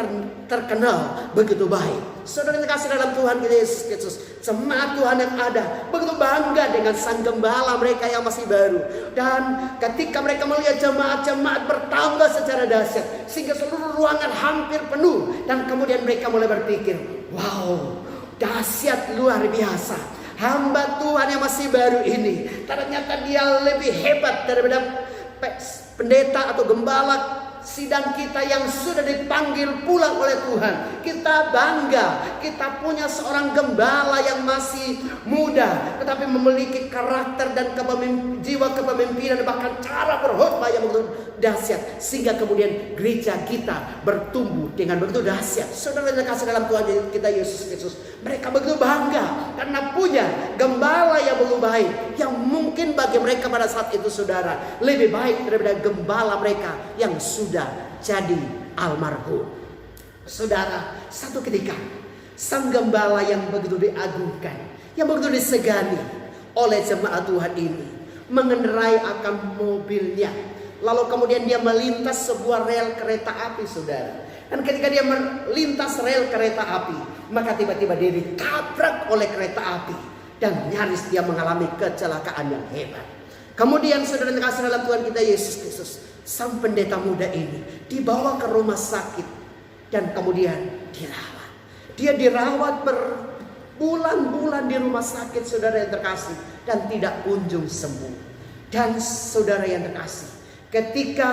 terkenal begitu baik. Saudara yang kasih dalam Tuhan kita Yesus Kristus, jemaat Tuhan yang ada begitu bangga dengan sang gembala mereka yang masih baru. Dan ketika mereka melihat jemaat-jemaat bertambah secara dahsyat sehingga seluruh ruangan hampir penuh, dan kemudian mereka mulai berpikir, wow, dahsyat luar biasa. Hamba Tuhan yang masih baru ini ternyata dia lebih hebat daripada pendeta atau gembala sidang kita yang sudah dipanggil pulang oleh Tuhan. Kita bangga, kita punya seorang gembala yang masih muda tetapi memiliki karakter dan jiwa kepemimpinan, bahkan cara berkhotbah yang begitu dahsyat, sehingga kemudian gereja kita bertumbuh dengan begitu dahsyat. Saudara yang kasih dalam Tuhan kita Yesus Kristus, mereka begitu bangga karena punya gembala yang begitu baik, yang mungkin bagi mereka pada saat itu saudara lebih baik daripada gembala mereka yang sudah jadi almarhum. Saudara, satu ketika sang gembala yang begitu diagungkan, yang begitu disegani oleh jemaat Tuhan ini mengendarai akan mobilnya, lalu kemudian dia melintas sebuah rel kereta api, saudara. Dan ketika dia melintas rel kereta api, maka tiba-tiba dia ditabrak oleh kereta api dan nyaris dia mengalami kecelakaan yang hebat. Kemudian saudara yang kasih dalam Tuhan kita Yesus Kristus, sang pendeta muda ini dibawa ke rumah sakit dan kemudian dirawat. Dia dirawat berbulan-bulan di rumah sakit, saudara yang terkasih, dan tidak kunjung sembuh. Dan saudara yang terkasih, ketika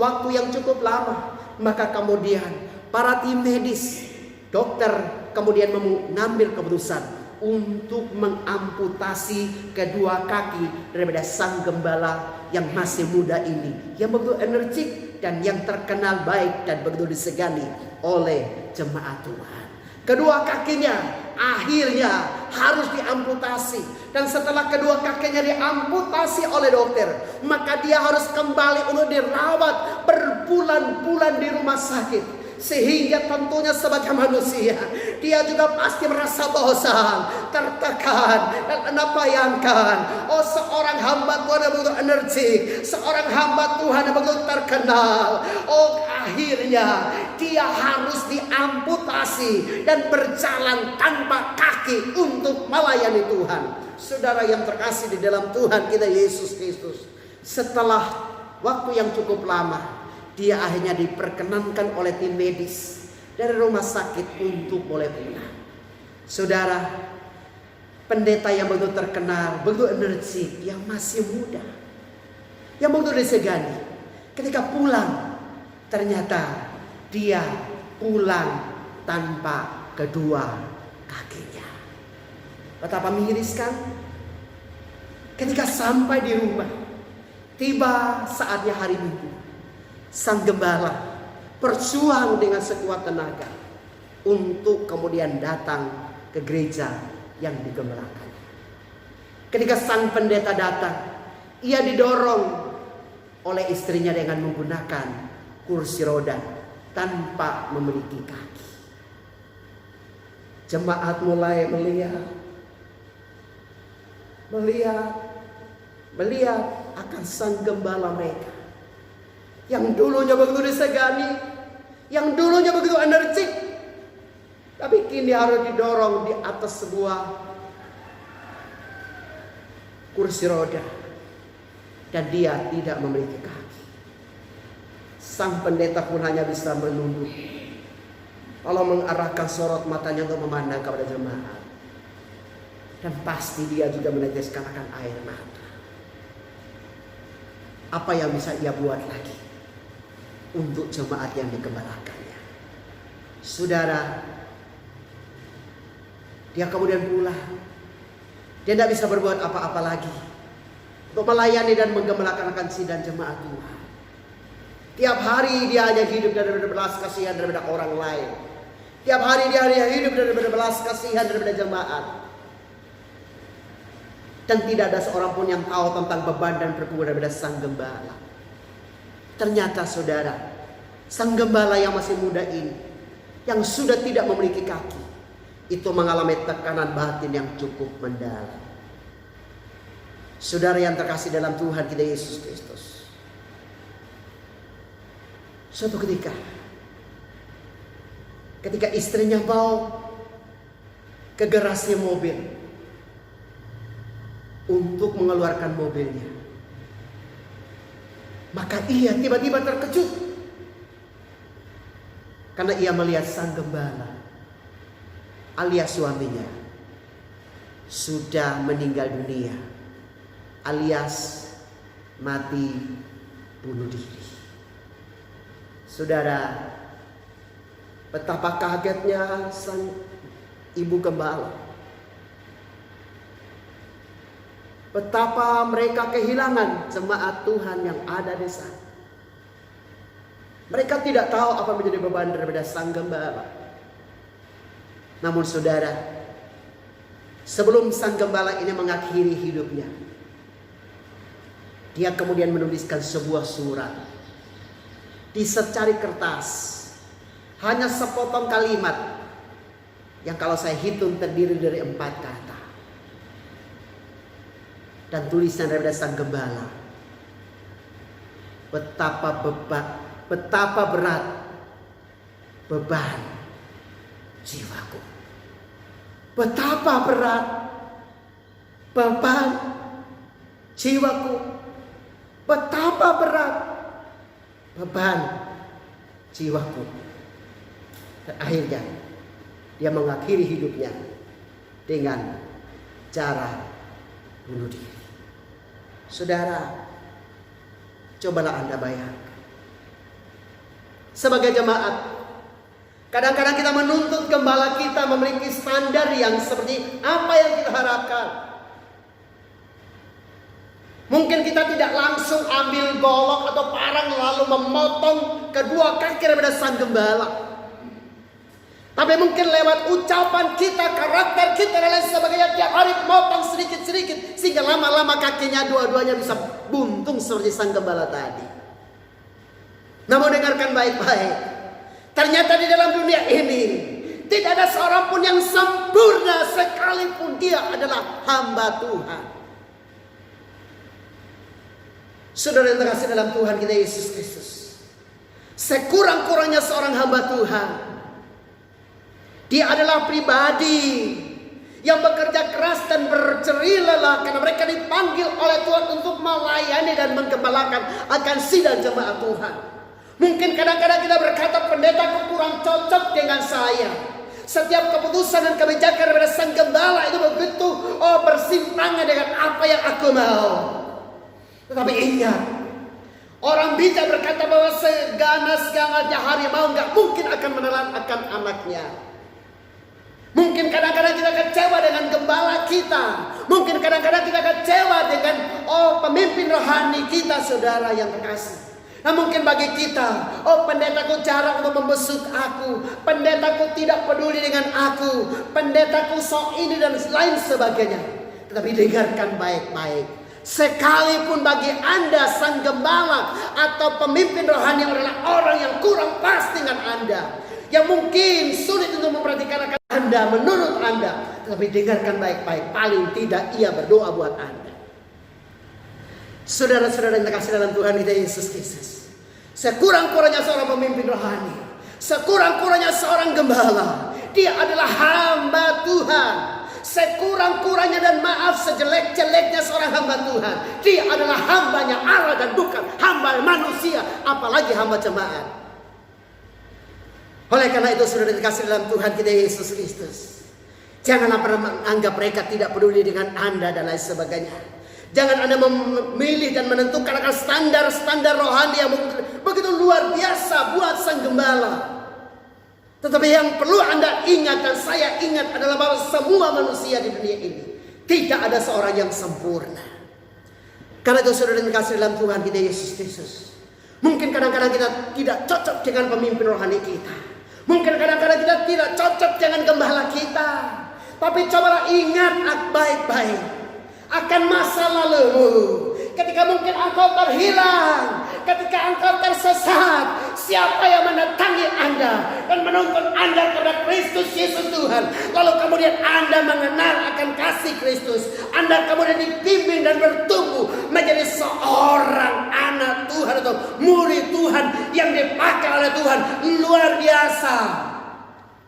waktu yang cukup lama, maka kemudian para tim medis, dokter kemudian mengambil keputusan untuk mengamputasi kedua kaki daripada sang gembala yang masih muda ini, yang begitu energik dan yang terkenal baik dan begitu disegani oleh jemaat Tuhan. Kedua kakinya akhirnya harus diamputasi, dan setelah kedua kakinya diamputasi oleh dokter, maka dia harus kembali untuk dirawat berbulan-bulan di rumah sakit, Sehingga tentunya sebagai manusia, dia juga pasti merasa bosan, tertekan. Dan Anda bayangkan, oh seorang hamba Tuhan yang begitu energik, seorang hamba Tuhan yang begitu terkenal, oh akhirnya dia harus diamputasi dan berjalan tanpa kaki untuk melayani Tuhan. Saudara yang terkasih di dalam Tuhan kita Yesus Kristus, setelah waktu yang cukup lama, dia akhirnya diperkenankan oleh tim medis dari rumah sakit untuk boleh pulang. Saudara, pendeta yang begitu terkenal, begitu energik, yang masih muda, yang begitu disegani, ketika pulang ternyata dia pulang tanpa kedua kakinya. Betapa miris kan? Ketika sampai di rumah, tiba saatnya hari Minggu, sang gembala berjuang dengan sekuat tenaga untuk kemudian datang ke gereja yang digembalakan. Ketika sang pendeta datang, ia didorong oleh istrinya dengan menggunakan kursi roda tanpa memiliki kaki. Jemaat mulai melihat akan sang gembala mereka yang dulunya begitu disegani, yang dulunya begitu energik, tapi kini harus didorong di atas sebuah kursi roda dan dia tidak memiliki kaki. Sang pendeta pun hanya bisa menunduk, lalu mengarahkan sorot matanya untuk memandang kepada jemaat, dan pasti dia juga meneteskan akan air mata. Apa yang bisa ia buat lagi untuk jemaat yang digembalakannya? Saudara, dia kemudian pulang. Dia tidak bisa berbuat apa-apa lagi untuk melayani dan menggembalakan akan sidang jemaat Tuhan. Tiap hari dia hanya hidup daripada belas kasihan daripada orang lain. Tiap hari dia hanya hidup daripada belas kasihan daripada jemaat. Dan tidak ada seorang pun yang tahu tentang beban dan pergumulan daripada sang gembala. Ternyata saudara, sang gembala yang masih muda ini, yang sudah tidak memiliki kaki, itu mengalami tekanan batin yang cukup mendalam. Saudara yang terkasih dalam Tuhan kita Yesus Kristus, suatu ketika istrinya mau ke garasi mobil untuk mengeluarkan mobilnya, maka ia tiba-tiba terkejut karena ia melihat sang gembala alias suaminya sudah meninggal dunia, alias mati bunuh diri. Saudara, betapa kagetnya sang ibu gembala. Betapa mereka kehilangan jemaat Tuhan yang ada di sana. Mereka tidak tahu apa menjadi beban daripada sang gembala. Namun saudara, sebelum sang gembala ini mengakhiri hidupnya, dia kemudian menuliskan sebuah surat di secari kertas, hanya sepotong kalimat yang kalau saya hitung terdiri dari 4 kata. Dan tulisan daripada sang gembala, betapa berat beban jiwaku. Betapa berat beban jiwaku. Betapa berat beban jiwaku. Dan akhirnya dia mengakhiri hidupnya dengan cara bunuh diri. Saudara, cobalah Anda bayangkan, sebagai jemaat, kadang-kadang kita menuntut gembala kita memiliki standar yang seperti apa yang kita harapkan. Mungkin kita tidak langsung ambil golok atau parang lalu memotong kedua kaki daripada sang gembala. Tapi mungkin lewat ucapan kita, karakter kita dan lain sebagainya, tiap hari motong sedikit-sedikit, sehingga lama-lama kakinya dua-duanya bisa buntung seperti sang gembala tadi. Namun dengarkan baik-baik, Ternyata di dalam dunia ini tidak ada seorang pun yang sempurna sekalipun dia adalah hamba Tuhan. Saudara yang terkasih dalam Tuhan kita Yesus Kristus, sekurang-kurangnya seorang hamba Tuhan, dia adalah pribadi yang bekerja keras dan berjerih lelah karena mereka dipanggil oleh Tuhan untuk melayani dan menggembalakan akan sidang jemaat Tuhan. Mungkin kadang-kadang kita berkata, pendeta kurang cocok dengan saya. Setiap keputusan dan kebijakan daripada sang gembala itu begitu bersimpangan dengan apa yang aku mau. Tetapi ingat, orang bijak berkata bahwa seganas-ganasnya harimau nggak mungkin akan menelan akan anaknya. Mungkin kadang-kadang kita kecewa dengan gembala kita. Mungkin kadang-kadang kita kecewa dengan pemimpin rohani kita, saudara yang terkasih. Nah mungkin bagi kita, pendetaku jarang untuk membesuk aku, pendetaku tidak peduli dengan aku, pendetaku sok ini dan lain sebagainya. Tetapi dengarkan baik-baik, sekalipun bagi Anda sang gembala atau pemimpin rohani adalah orang yang kurang pas dengan Anda, yang mungkin sulit untuk memperhatikan akan Anda menurut Anda, tetapi dengarkan baik-baik, paling tidak ia berdoa buat Anda. Saudara-saudara yang terkasih dalam Tuhan kita Yesus Kristus, sekurang-kurangnya seorang pemimpin rohani, sekurang-kurangnya seorang gembala, dia adalah hamba Tuhan. Sekurang-kurangnya dan maaf sejelek-jeleknya seorang hamba Tuhan, dia adalah hambanya Allah dan bukan hamba manusia, apalagi hamba jemaat. Oleh karena itu saudara dikasih dalam Tuhan kita Yesus Kristus, janganlah pernah menganggap mereka tidak peduli dengan Anda dan lain sebagainya. Jangan Anda memilih dan menentukan akan standar-standar rohani yang begitu luar biasa buat sang gembala. Tetapi yang perlu Anda ingat dan saya ingat adalah bahwa semua manusia di dunia ini tidak ada seorang yang sempurna. Karena itu saudara yang dikasih dalam Tuhan kita Yesus Kristus, mungkin kadang-kadang kita tidak cocok dengan pemimpin rohani kita. Mungkin kadang-kadang kita tidak cocok dengan gembala kita. Tapi cobalah ingat baik-baik akan masa lalumu. Ketika mungkin engkau terhilang, ketika engkau tersesat, siapa yang mendatangi Anda dan menuntun Anda kepada Kristus Yesus Tuhan. Lalu kemudian Anda mengenal akan kasih Kristus. Anda kemudian dibimbing dan bertumbuh menjadi seorang anak Tuhan atau murid Tuhan yang dipakai oleh Tuhan luar biasa.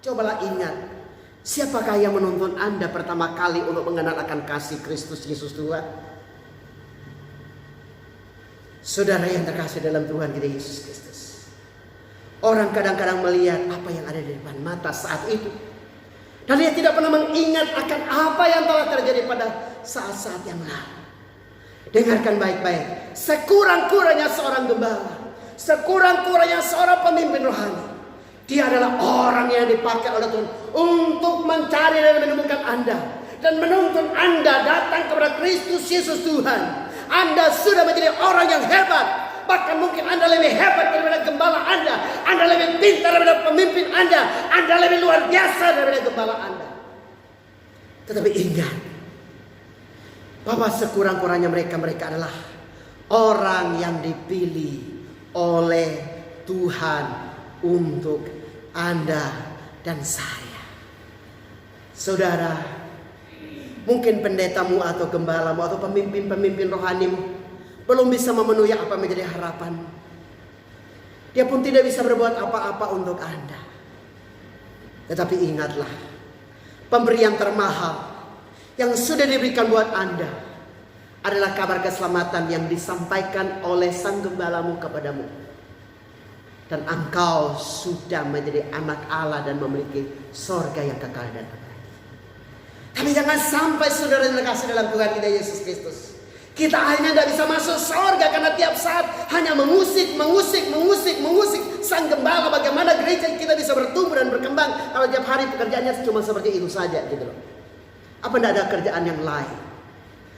Cobalah ingat, siapakah yang menuntun Anda pertama kali untuk mengenal akan kasih Kristus Yesus Tuhan? Saudara yang terkasih dalam Tuhan kita Yesus Kristus, orang kadang-kadang melihat apa yang ada di depan mata saat itu, dan dia tidak pernah mengingat akan apa yang telah terjadi pada saat-saat yang lalu. Dengarkan baik-baik, sekurang-kurangnya seorang gembala, sekurang-kurangnya seorang pemimpin rohani, dia adalah orang yang dipakai oleh Tuhan untuk mencari dan menemukan Anda dan menuntun Anda datang kepada Kristus Yesus Tuhan. Anda sudah menjadi orang yang hebat. Bahkan mungkin Anda lebih hebat daripada gembala Anda. Anda lebih pintar daripada pemimpin Anda. Anda lebih luar biasa daripada gembala Anda. Tetapi ingat, bahwa sekurang-kurangnya mereka adalah orang yang dipilih oleh Tuhan untuk Anda dan saya. Saudara, mungkin pendetamu atau gembalamu atau pemimpin-pemimpin rohanimu belum bisa memenuhi apa menjadi harapan. Dia pun tidak bisa berbuat apa-apa untuk Anda. Tetapi ingatlah, pemberian termahal yang sudah diberikan buat Anda adalah kabar keselamatan yang disampaikan oleh sang gembalamu kepadamu. Dan engkau sudah menjadi anak Allah dan memiliki sorga yang kekal dan abadi. Tapi jangan sampai saudara yang terkasih dalam Tuhan kita Yesus Kristus, kita hanya tidak bisa masuk surga karena tiap saat hanya mengusik sang gembala. Bagaimana gereja kita bisa bertumbuh dan berkembang kalau tiap hari pekerjaannya cuma seperti itu saja gitu loh. Apa tidak ada kerjaan yang lain?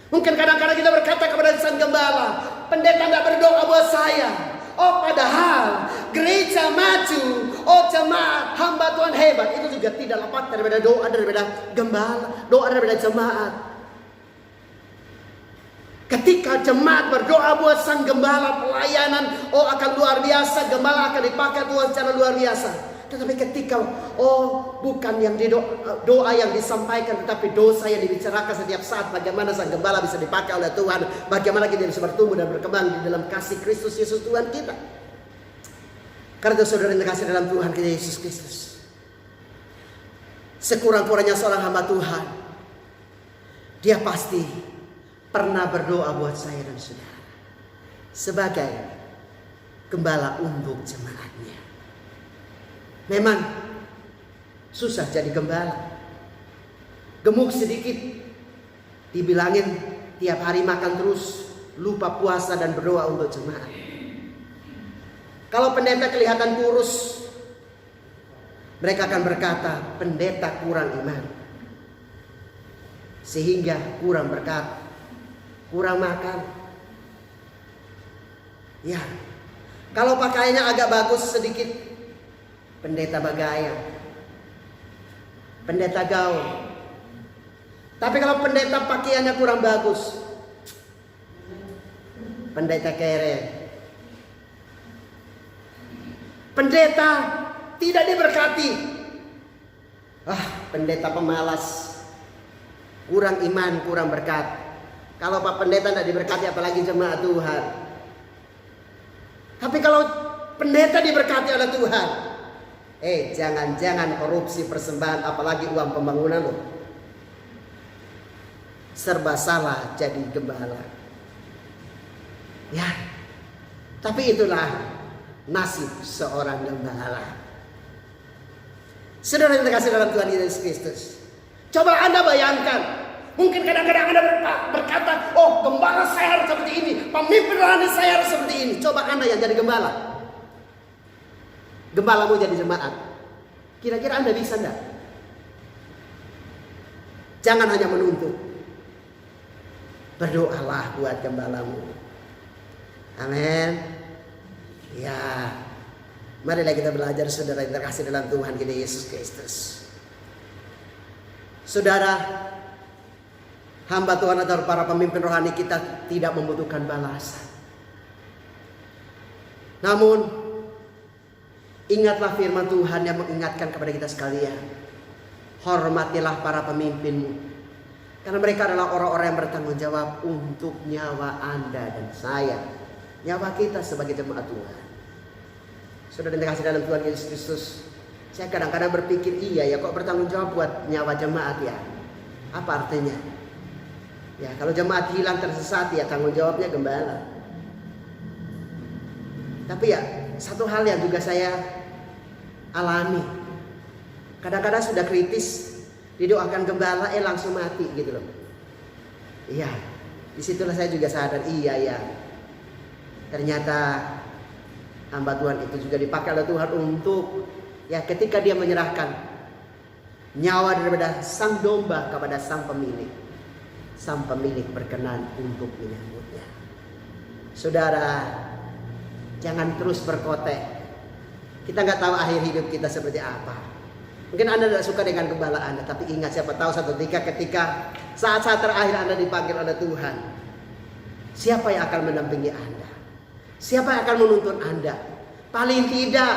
Mungkin kadang-kadang kita berkata kepada sang gembala, pendeta tidak berdoa buat saya. Oh padahal gereja maju, oh jemaat hamba Tuhan hebat, itu juga tidak lepas daripada doa daripada gembala, doa daripada jemaat. Ketika jemaat berdoa buat sang gembala, pelayanan akan luar biasa, gembala akan dipakai Tuhan secara luar biasa. Tetapi ketika bukan yang doa yang disampaikan, tetapi dosa yang dibicarakan setiap saat, bagaimana sang gembala bisa dipakai oleh Tuhan, bagaimana kita bisa bertumbuh dan berkembang di dalam kasih Kristus Yesus Tuhan kita. Karena itu saudara yang terkasih dalam Tuhan kita Yesus Kristus, sekurang-kurangnya seorang hamba Tuhan, dia pasti pernah berdoa buat saya dan saudara sebagai gembala untuk jemaatnya. Memang susah jadi gembala, gemuk sedikit, dibilangin tiap hari makan terus, lupa puasa dan berdoa untuk jemaat. Kalau pendeta kelihatan kurus, mereka akan berkata pendeta kurang iman, sehingga kurang berkat, kurang makan. Ya, kalau pakaiannya agak bagus sedikit, pendeta bagayang, pendeta gaul. Tapi kalau pendeta pakaiannya kurang bagus, pendeta kere, pendeta tidak diberkati. Pendeta pemalas, kurang iman, kurang berkat. Kalau Pak Pendeta tidak diberkati, apalagi jemaat Tuhan. Tapi kalau pendeta diberkati oleh Tuhan, jangan-jangan korupsi persembahan, apalagi uang pembangunan loh. Serba salah jadi gembala. Ya, tapi itulah nasib seorang gembala. Saudara yang terkasih dalam Tuhan Yesus Kristus, coba Anda bayangkan, mungkin kadang-kadang Anda berkata, gembala saya harus seperti ini, pemimpin rohani saya harus seperti ini. Coba Anda yang jadi gembala, gembalamu jadi jemaat, kira-kira Anda bisa enggak? Jangan hanya menuntut, berdoalah buat gembalamu. Amin. Ya, marilah kita belajar saudara yang terkasih dalam Tuhan kita Yesus Kristus. Saudara, hamba Tuhan atau para pemimpin rohani kita tidak membutuhkan balasan. Namun, ingatlah firman Tuhan yang mengingatkan kepada kita sekalian. Hormatilah para pemimpinmu, karena mereka adalah orang-orang yang bertanggung jawab untuk nyawa Anda dan saya, nyawa kita sebagai jemaat Tuhan. Saudara yang terkasih dalam Tuhan Yesus Kristus, saya kadang-kadang berpikir, iya ya kok bertanggung jawab buat nyawa jemaat ya. Apa artinya? Ya kalau jemaat hilang tersesat ya tanggung jawabnya gembala. Tapi ya satu hal yang juga saya alami, kadang-kadang sudah kritis, didoakan gembala langsung mati gitu loh. Iya, disitulah saya juga sadar, iya ya, ternyata hamba Tuhan itu juga dipakai oleh Tuhan untuk ya ketika dia menyerahkan nyawa daripada sang domba kepada sang pemilik berkenan untuk menyambutnya. Saudara, jangan terus berkotek. Kita nggak tahu akhir hidup kita seperti apa. Mungkin Anda tidak suka dengan gembala Anda, tapi ingat, siapa tahu satu ketika saat-saat terakhir Anda dipanggil oleh Tuhan, siapa yang akan mendampingi Anda? Siapa yang akan menuntun Anda? Paling tidak,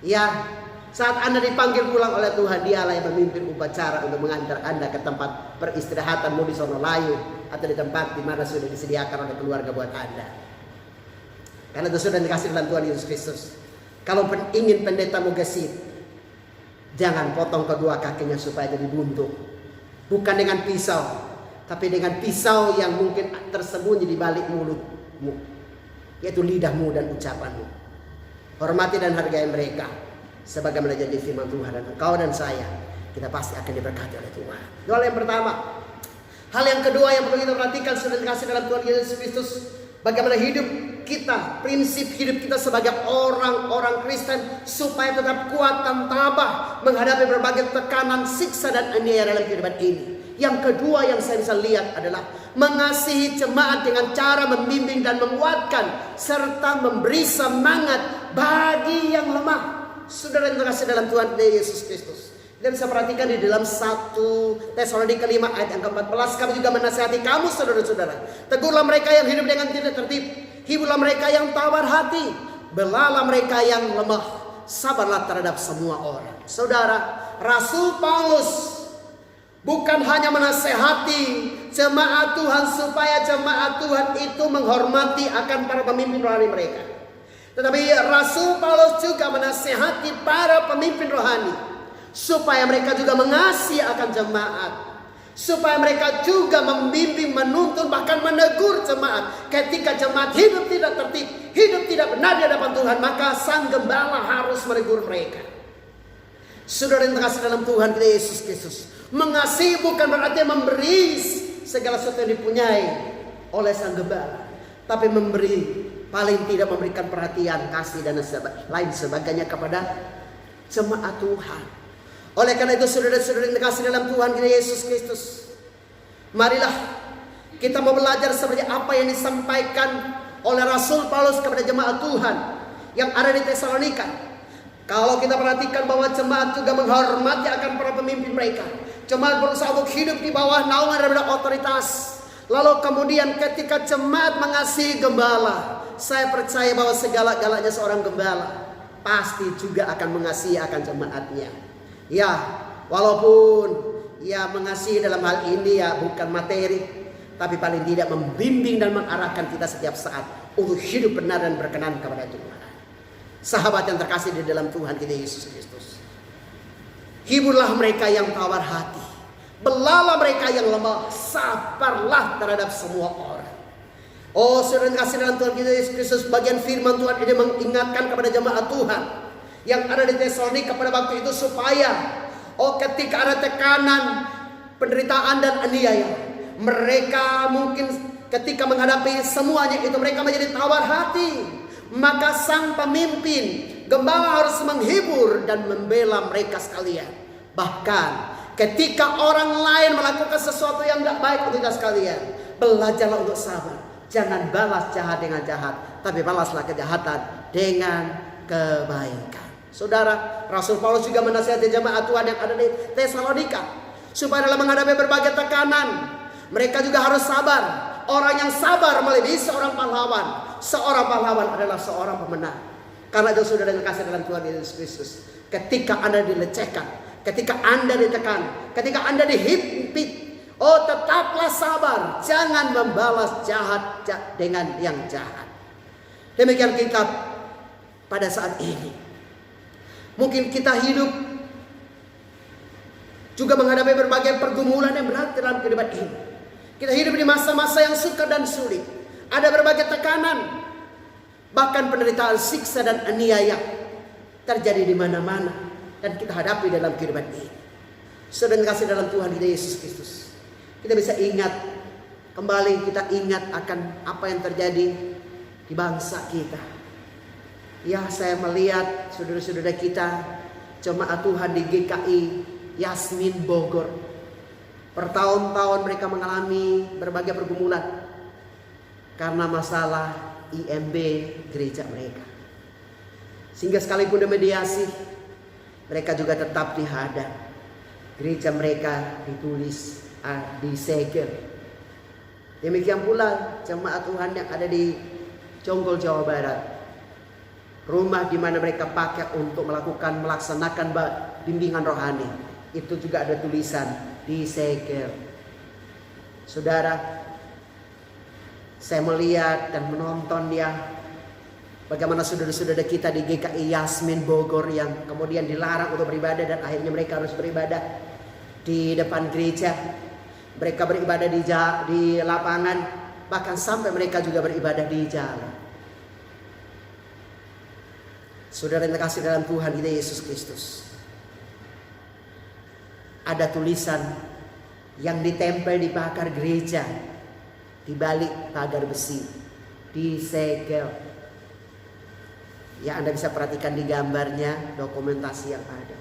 ya saat Anda dipanggil pulang oleh Tuhan, dialah yang memimpin upacara untuk mengantar Anda ke tempat peristirahatanmu di sono layu, atau di tempat di mana sudah disediakan oleh keluarga buat Anda. Karena itu sudah dikasih dalam Tuhan Yesus Kristus. Kalau ingin pendetamu gesit, jangan potong kedua kakinya supaya jadi buntung. Bukan dengan pisau, tapi dengan pisau yang mungkin tersembunyi di balik mulutmu, yaitu lidahmu dan ucapanmu. Hormati dan hargai mereka sebagaimana jadi firman Tuhan, dan engkau dan saya, kita pasti akan diberkati oleh Tuhan. Itu hal yang pertama. Hal yang kedua yang perlu kita perhatikan sudah dikasih dalam Tuhan Yesus Kristus, bagaimana hidup kita, prinsip hidup kita sebagai orang-orang Kristen supaya tetap kuat dan tabah menghadapi berbagai tekanan, siksa dan aniaya dalam kehidupan ini. Yang kedua yang saya bisa lihat adalah mengasihi jemaat dengan cara membimbing dan menguatkan serta memberi semangat bagi yang lemah. Saudara yang terkasih dalam Tuhan Yesus Kristus, kita bisa perhatikan di dalam 1 Tesalonika 5 ayat yang ke-14, kami juga menasihati kamu saudara-saudara, tegurlah mereka yang hidup dengan tidak tertib, hiburlah mereka yang tawar hati, belalah mereka yang lemah, sabarlah terhadap semua orang. Saudara, Rasul Paulus bukan hanya menasehati jemaat Tuhan supaya jemaat Tuhan itu menghormati akan para pemimpin rohani mereka. Tetapi Rasul Paulus juga menasehati para pemimpin rohani supaya mereka juga mengasihi akan jemaat. Supaya mereka juga membimbing, menuntun, bahkan menegur jemaat. Ketika jemaat hidup tidak tertib, hidup tidak benar di hadapan Tuhan, maka sang gembala harus menegur mereka. Saudara yang terkasih dalam Tuhan kita Yesus Kristus, mengasihi bukan berarti memberi segala sesuatu yang dipunyai oleh sang gembala, tapi memberi, paling tidak memberikan perhatian, kasih dan lain sebagainya kepada jemaat Tuhan. Oleh karena itu saudara-saudara yang dikasih dalam Tuhan kita Yesus Kristus, marilah kita mau belajar seperti apa yang disampaikan oleh Rasul Paulus kepada jemaat Tuhan yang ada di Tesalonika. Kalau kita perhatikan bahwa jemaat juga menghormati akan para pemimpin mereka. Jemaat berusaha untuk hidup di bawah naungan daripada otoritas. Lalu kemudian ketika jemaat mengasihi gembala, saya percaya bahwa segala-galanya seorang gembala pasti juga akan mengasihi akan jemaatnya. Ya, walaupun ya mengasihi dalam hal ini ya bukan materi, tapi paling tidak membimbing dan mengarahkan kita setiap saat untuk hidup benar dan berkenan kepada Tuhan. Sahabat yang terkasih di dalam Tuhan kita Yesus Kristus, hiburlah mereka yang tawar hati, belalah mereka yang lemah, sabarlah terhadap semua orang. Oh saudara yang terkasih dalam Tuhan kita Yesus Kristus, bagian firman Tuhan ini mengingatkan kepada jemaat Tuhan yang ada di Tesalonika pada waktu itu supaya ketika ada tekanan, penderitaan dan aniaya, mereka mungkin ketika menghadapi semuanya itu mereka menjadi tawar hati. Maka sang pemimpin gembala harus menghibur dan membela mereka sekalian. Bahkan ketika orang lain melakukan sesuatu yang tidak baik untuk kita sekalian, belajarlah untuk sabar. Jangan balas jahat dengan jahat, tapi balaslah kejahatan dengan kebaikan. Saudara, Rasul Paulus juga menasihati jemaat Tuhan yang ada di Tesalonika supaya dalam menghadapi berbagai tekanan, mereka juga harus sabar. Orang yang sabar melebihi seorang pahlawan. Seorang pahlawan adalah seorang pemenang. Karena itu saudara yang kasih dalam Tuhan Yesus Kristus, ketika Anda dilecehkan, ketika Anda ditekan, ketika Anda dihimpit, tetaplah sabar. Jangan membalas jahat dengan yang jahat. Demikian kita pada saat ini. Mungkin kita hidup juga menghadapi berbagai pergumulan yang berat dalam kehidupan ini. Kita hidup di masa-masa yang sukar dan sulit. Ada berbagai tekanan, bahkan penderitaan, siksa dan aniaya terjadi di mana-mana dan kita hadapi dalam kehidupan ini. Saudara kasih dalam Tuhan kita Yesus Kristus, kita bisa ingat kembali, kita ingat akan apa yang terjadi di bangsa kita. Ya, saya melihat saudara-saudara kita jemaat Tuhan di GKI Yasmin Bogor, bertahun-tahun mereka mengalami berbagai pergumulan karena masalah IMB gereja mereka. Sehingga sekalipun dimediasi, mereka juga tetap dihadang. Gereja mereka ditulis disegel. Demikian pula jemaat Tuhan yang ada di Jonggol, Jawa Barat. Rumah di mana mereka pakai untuk melaksanakan bimbingan rohani, itu juga ada tulisan disegel. Saudara, saya melihat dan menonton bagaimana saudara-saudara kita di GKI Yasmin Bogor yang kemudian dilarang untuk beribadah dan akhirnya mereka harus beribadah di depan gereja. Mereka beribadah di lapangan, bahkan sampai mereka juga beribadah di jalan. Saudara yang terkasih dalam Tuhan kita Yesus Kristus, ada tulisan yang ditempel di pagar gereja, di balik pagar besi, disegel. Ya, Anda bisa perhatikan di gambarnya, dokumentasi yang ada.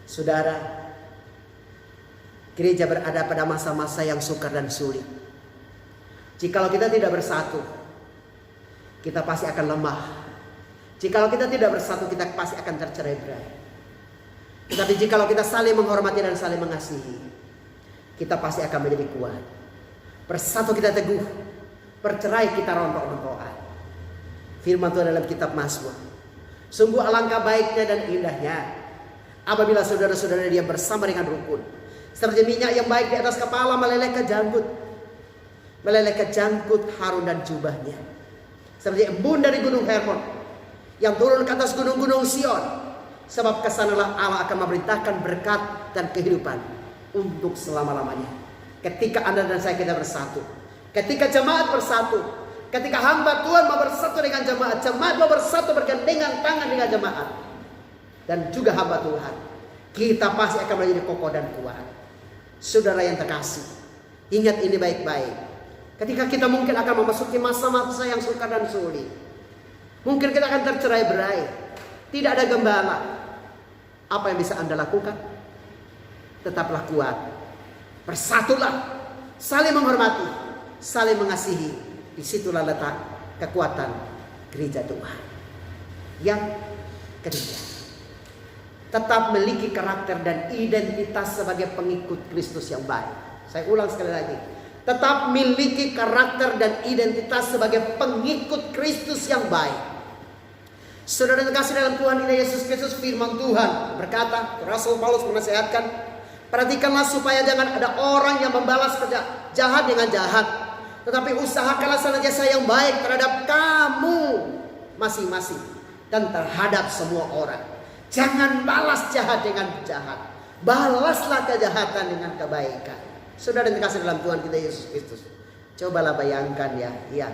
Saudara, gereja berada pada masa-masa yang sukar dan sulit. Jikalau kita tidak bersatu, kita pasti akan lemah. Jikalau kita tidak bersatu, kita pasti akan tercerai-berai. Tetapi jikalau kita saling menghormati dan saling mengasihi, kita pasti akan menjadi kuat. Bersatu kita teguh, bercerai kita rontok-rontokan. Firman Tuhan dalam kitab Mazmur, Sungguh alangkah baiknya dan indahnya apabila saudara-saudara dia bersama dengan rukun. Seperti minyak yang baik di atas kepala meleleh ke janggut Harun dan jubahnya. Seperti embun dari gunung Hermon yang turun ke atas gunung-gunung Sion. Sebab kesanalah Allah akan memerintahkan berkat dan kehidupan untuk selama-lamanya. Ketika Anda dan saya kita bersatu, ketika jemaat bersatu, ketika hamba Tuhan mau bersatu dengan jemaat mau bersatu bergandengan tangan dengan jemaat dan juga hamba Tuhan, kita pasti akan menjadi kokoh dan kuat. Saudara yang terkasih, ingat ini baik-baik. Ketika kita mungkin akan memasuki masa-masa yang sukar dan sulit, mungkin kita akan tercerai-berai, tidak ada gembala. Apa yang bisa Anda lakukan? Tetaplah kuat, bersatulah, saling menghormati, saling mengasihi. Disitulah letak kekuatan gereja Tuhan. Yang ketiga, tetap memiliki karakter dan identitas sebagai pengikut Kristus yang baik. Saya ulang sekali lagi, tetap memiliki karakter dan identitas sebagai pengikut Kristus yang baik. Saudara yang terkasih dalam Tuhan kita Yesus Kristus, firman Tuhan berkata, Rasul Paulus menasihatkan, perhatikanlah supaya jangan ada orang yang membalas jahat dengan jahat, tetapi usahakanlah senantiasa yang baik terhadap kamu masing-masing dan terhadap semua orang. Jangan balas jahat dengan jahat, balaslah kejahatan dengan kebaikan. Saudara yang terkasih dalam Tuhan kita Yesus Kristus, cobalah bayangkan ya,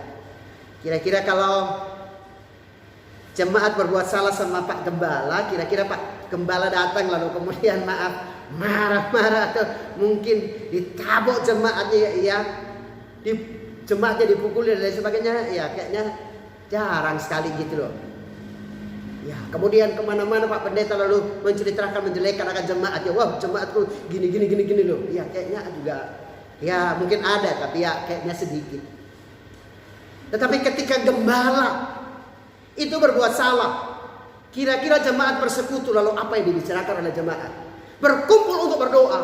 kira-kira kalau jemaat berbuat salah sama Pak Gembala, kira-kira Pak Gembala datang lalu kemudian marah-marah atau mungkin ditabok jemaatnya, jemaatnya dipukul dan lain sebagainya, ya kayaknya jarang sekali gitu loh. Ya, kemudian kemana-mana Pak Pendeta lalu menceritakan, menjelekkan akan jemaatnya, wah jemaatku gini loh. Ya kayaknya juga, ya mungkin ada tapi ya kayaknya sedikit. Tetapi ketika gembala itu berbuat salah, kira-kira jemaat bersekutu, lalu apa yang dibicarakan oleh jemaat? Berkumpul untuk berdoa,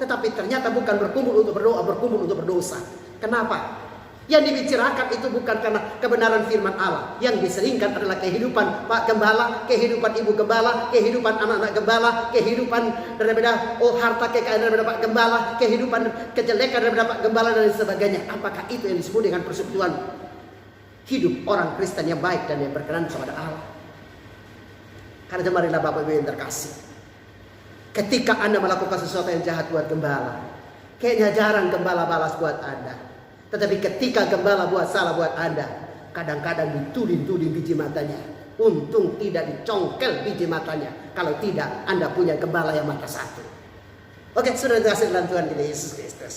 tetapi ternyata bukan berkumpul untuk berdoa, berkumpul untuk berdosa. Kenapa? Yang dibicarakan itu bukan karena kebenaran firman Allah. Yang diseringkan adalah kehidupan Pak Gembala, kehidupan Ibu Gembala, kehidupan anak-anak Gembala, kehidupan daripada harta kekayaan daripada Pak Gembala, kehidupan kejelekan daripada Pak Gembala dan sebagainya. Apakah itu yang disebut dengan persekutuan hidup orang Kristen yang baik dan yang berkenan kepada Allah? Karena marilah Bapak Ibu yang terkasih, ketika Anda melakukan sesuatu yang jahat buat gembala, kayaknya jarang gembala balas buat Anda. Tetapi ketika gembala buat salah buat Anda, kadang-kadang dituding-tuding biji matanya. Untung tidak dicongkel biji matanya. Kalau tidak, Anda punya gembala yang mata satu. Oke, sudah terkasih dalam Tuhan kita Yesus Kristus.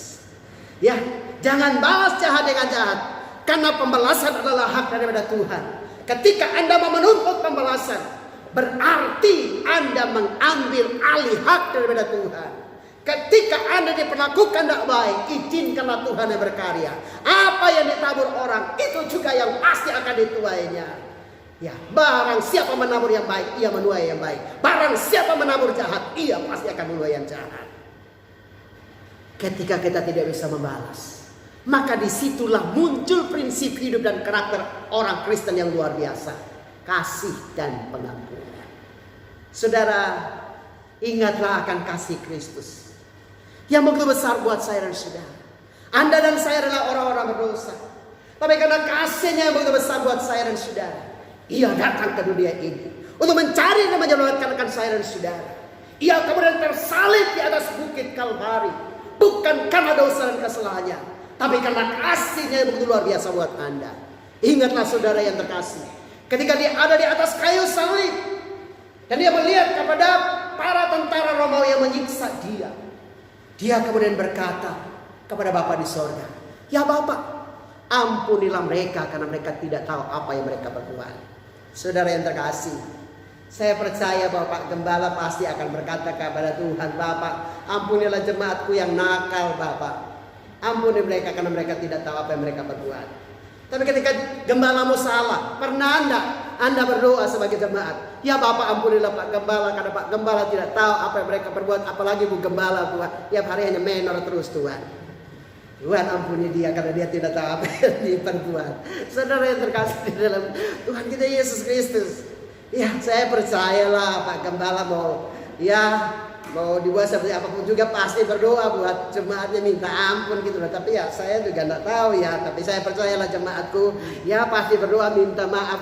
Ya, jangan balas jahat dengan jahat, karena pembalasan adalah hak daripada Tuhan. Ketika Anda mau menuntut pembalasan, berarti Anda mengambil alih hak daripada Tuhan. Ketika Anda diperlakukan tidak baik, izinkanlah Tuhan yang berkarya. Apa yang ditabur orang, itu juga yang pasti akan dituainya. Ya, barang siapa menabur yang baik, ia menuai yang baik. Barang siapa menabur jahat, ia pasti akan menuai yang jahat. Ketika kita tidak bisa membalas, maka disitulah muncul prinsip hidup dan karakter orang Kristen yang luar biasa. Kasih dan pengampunan. Saudara, ingatlah akan kasih Kristus yang begitu besar buat saya dan saudara. Anda dan saya adalah orang-orang berdosa, tapi karena kasihnya yang begitu besar buat saya dan saudara, ia datang ke dunia ini untuk mencari dan menyelamatkan saya dan saudara. Ia kemudian tersalib di atas bukit Kalvari, bukan karena dosa dan kesalahannya, tapi karena kasihnya yang begitu luar biasa buat Anda. Ingatlah saudara yang terkasih, ketika dia ada di atas kayu salib dan dia melihat kepada para tentara Romawi yang menyiksa dia, dia kemudian berkata kepada Bapa di sorga, ya Bapa, ampunilah mereka karena mereka tidak tahu apa yang mereka berbuat. Saudara yang terkasih, saya percaya bahwa Pak Gembala pasti akan berkata kepada Tuhan, Bapak, ampunilah jemaatku yang nakal, Bapak. Ampuni mereka karena mereka tidak tahu apa yang mereka berbuat. Tapi ketika gembalamu salah, pernah Anda berdoa sebagai jemaat, ya Bapak ampunilah Pak Gembala karena Pak Gembala tidak tahu apa yang mereka berbuat, apalagi Bu Gembala Tuhan, tiap hari hanya menor terus Tuhan. Tuhan ampuni dia karena dia tidak tahu apa yang diperbuat. Saudara yang terkasih di dalam Tuhan kita Yesus Kristus, Ya, saya percayalah Pak Gembala mau dibuat seperti apapun juga pasti berdoa buat jemaatnya, minta ampun gitu loh. Tapi ya saya juga nggak tahu ya. Tapi saya percayalah jemaatku ya pasti berdoa minta maaf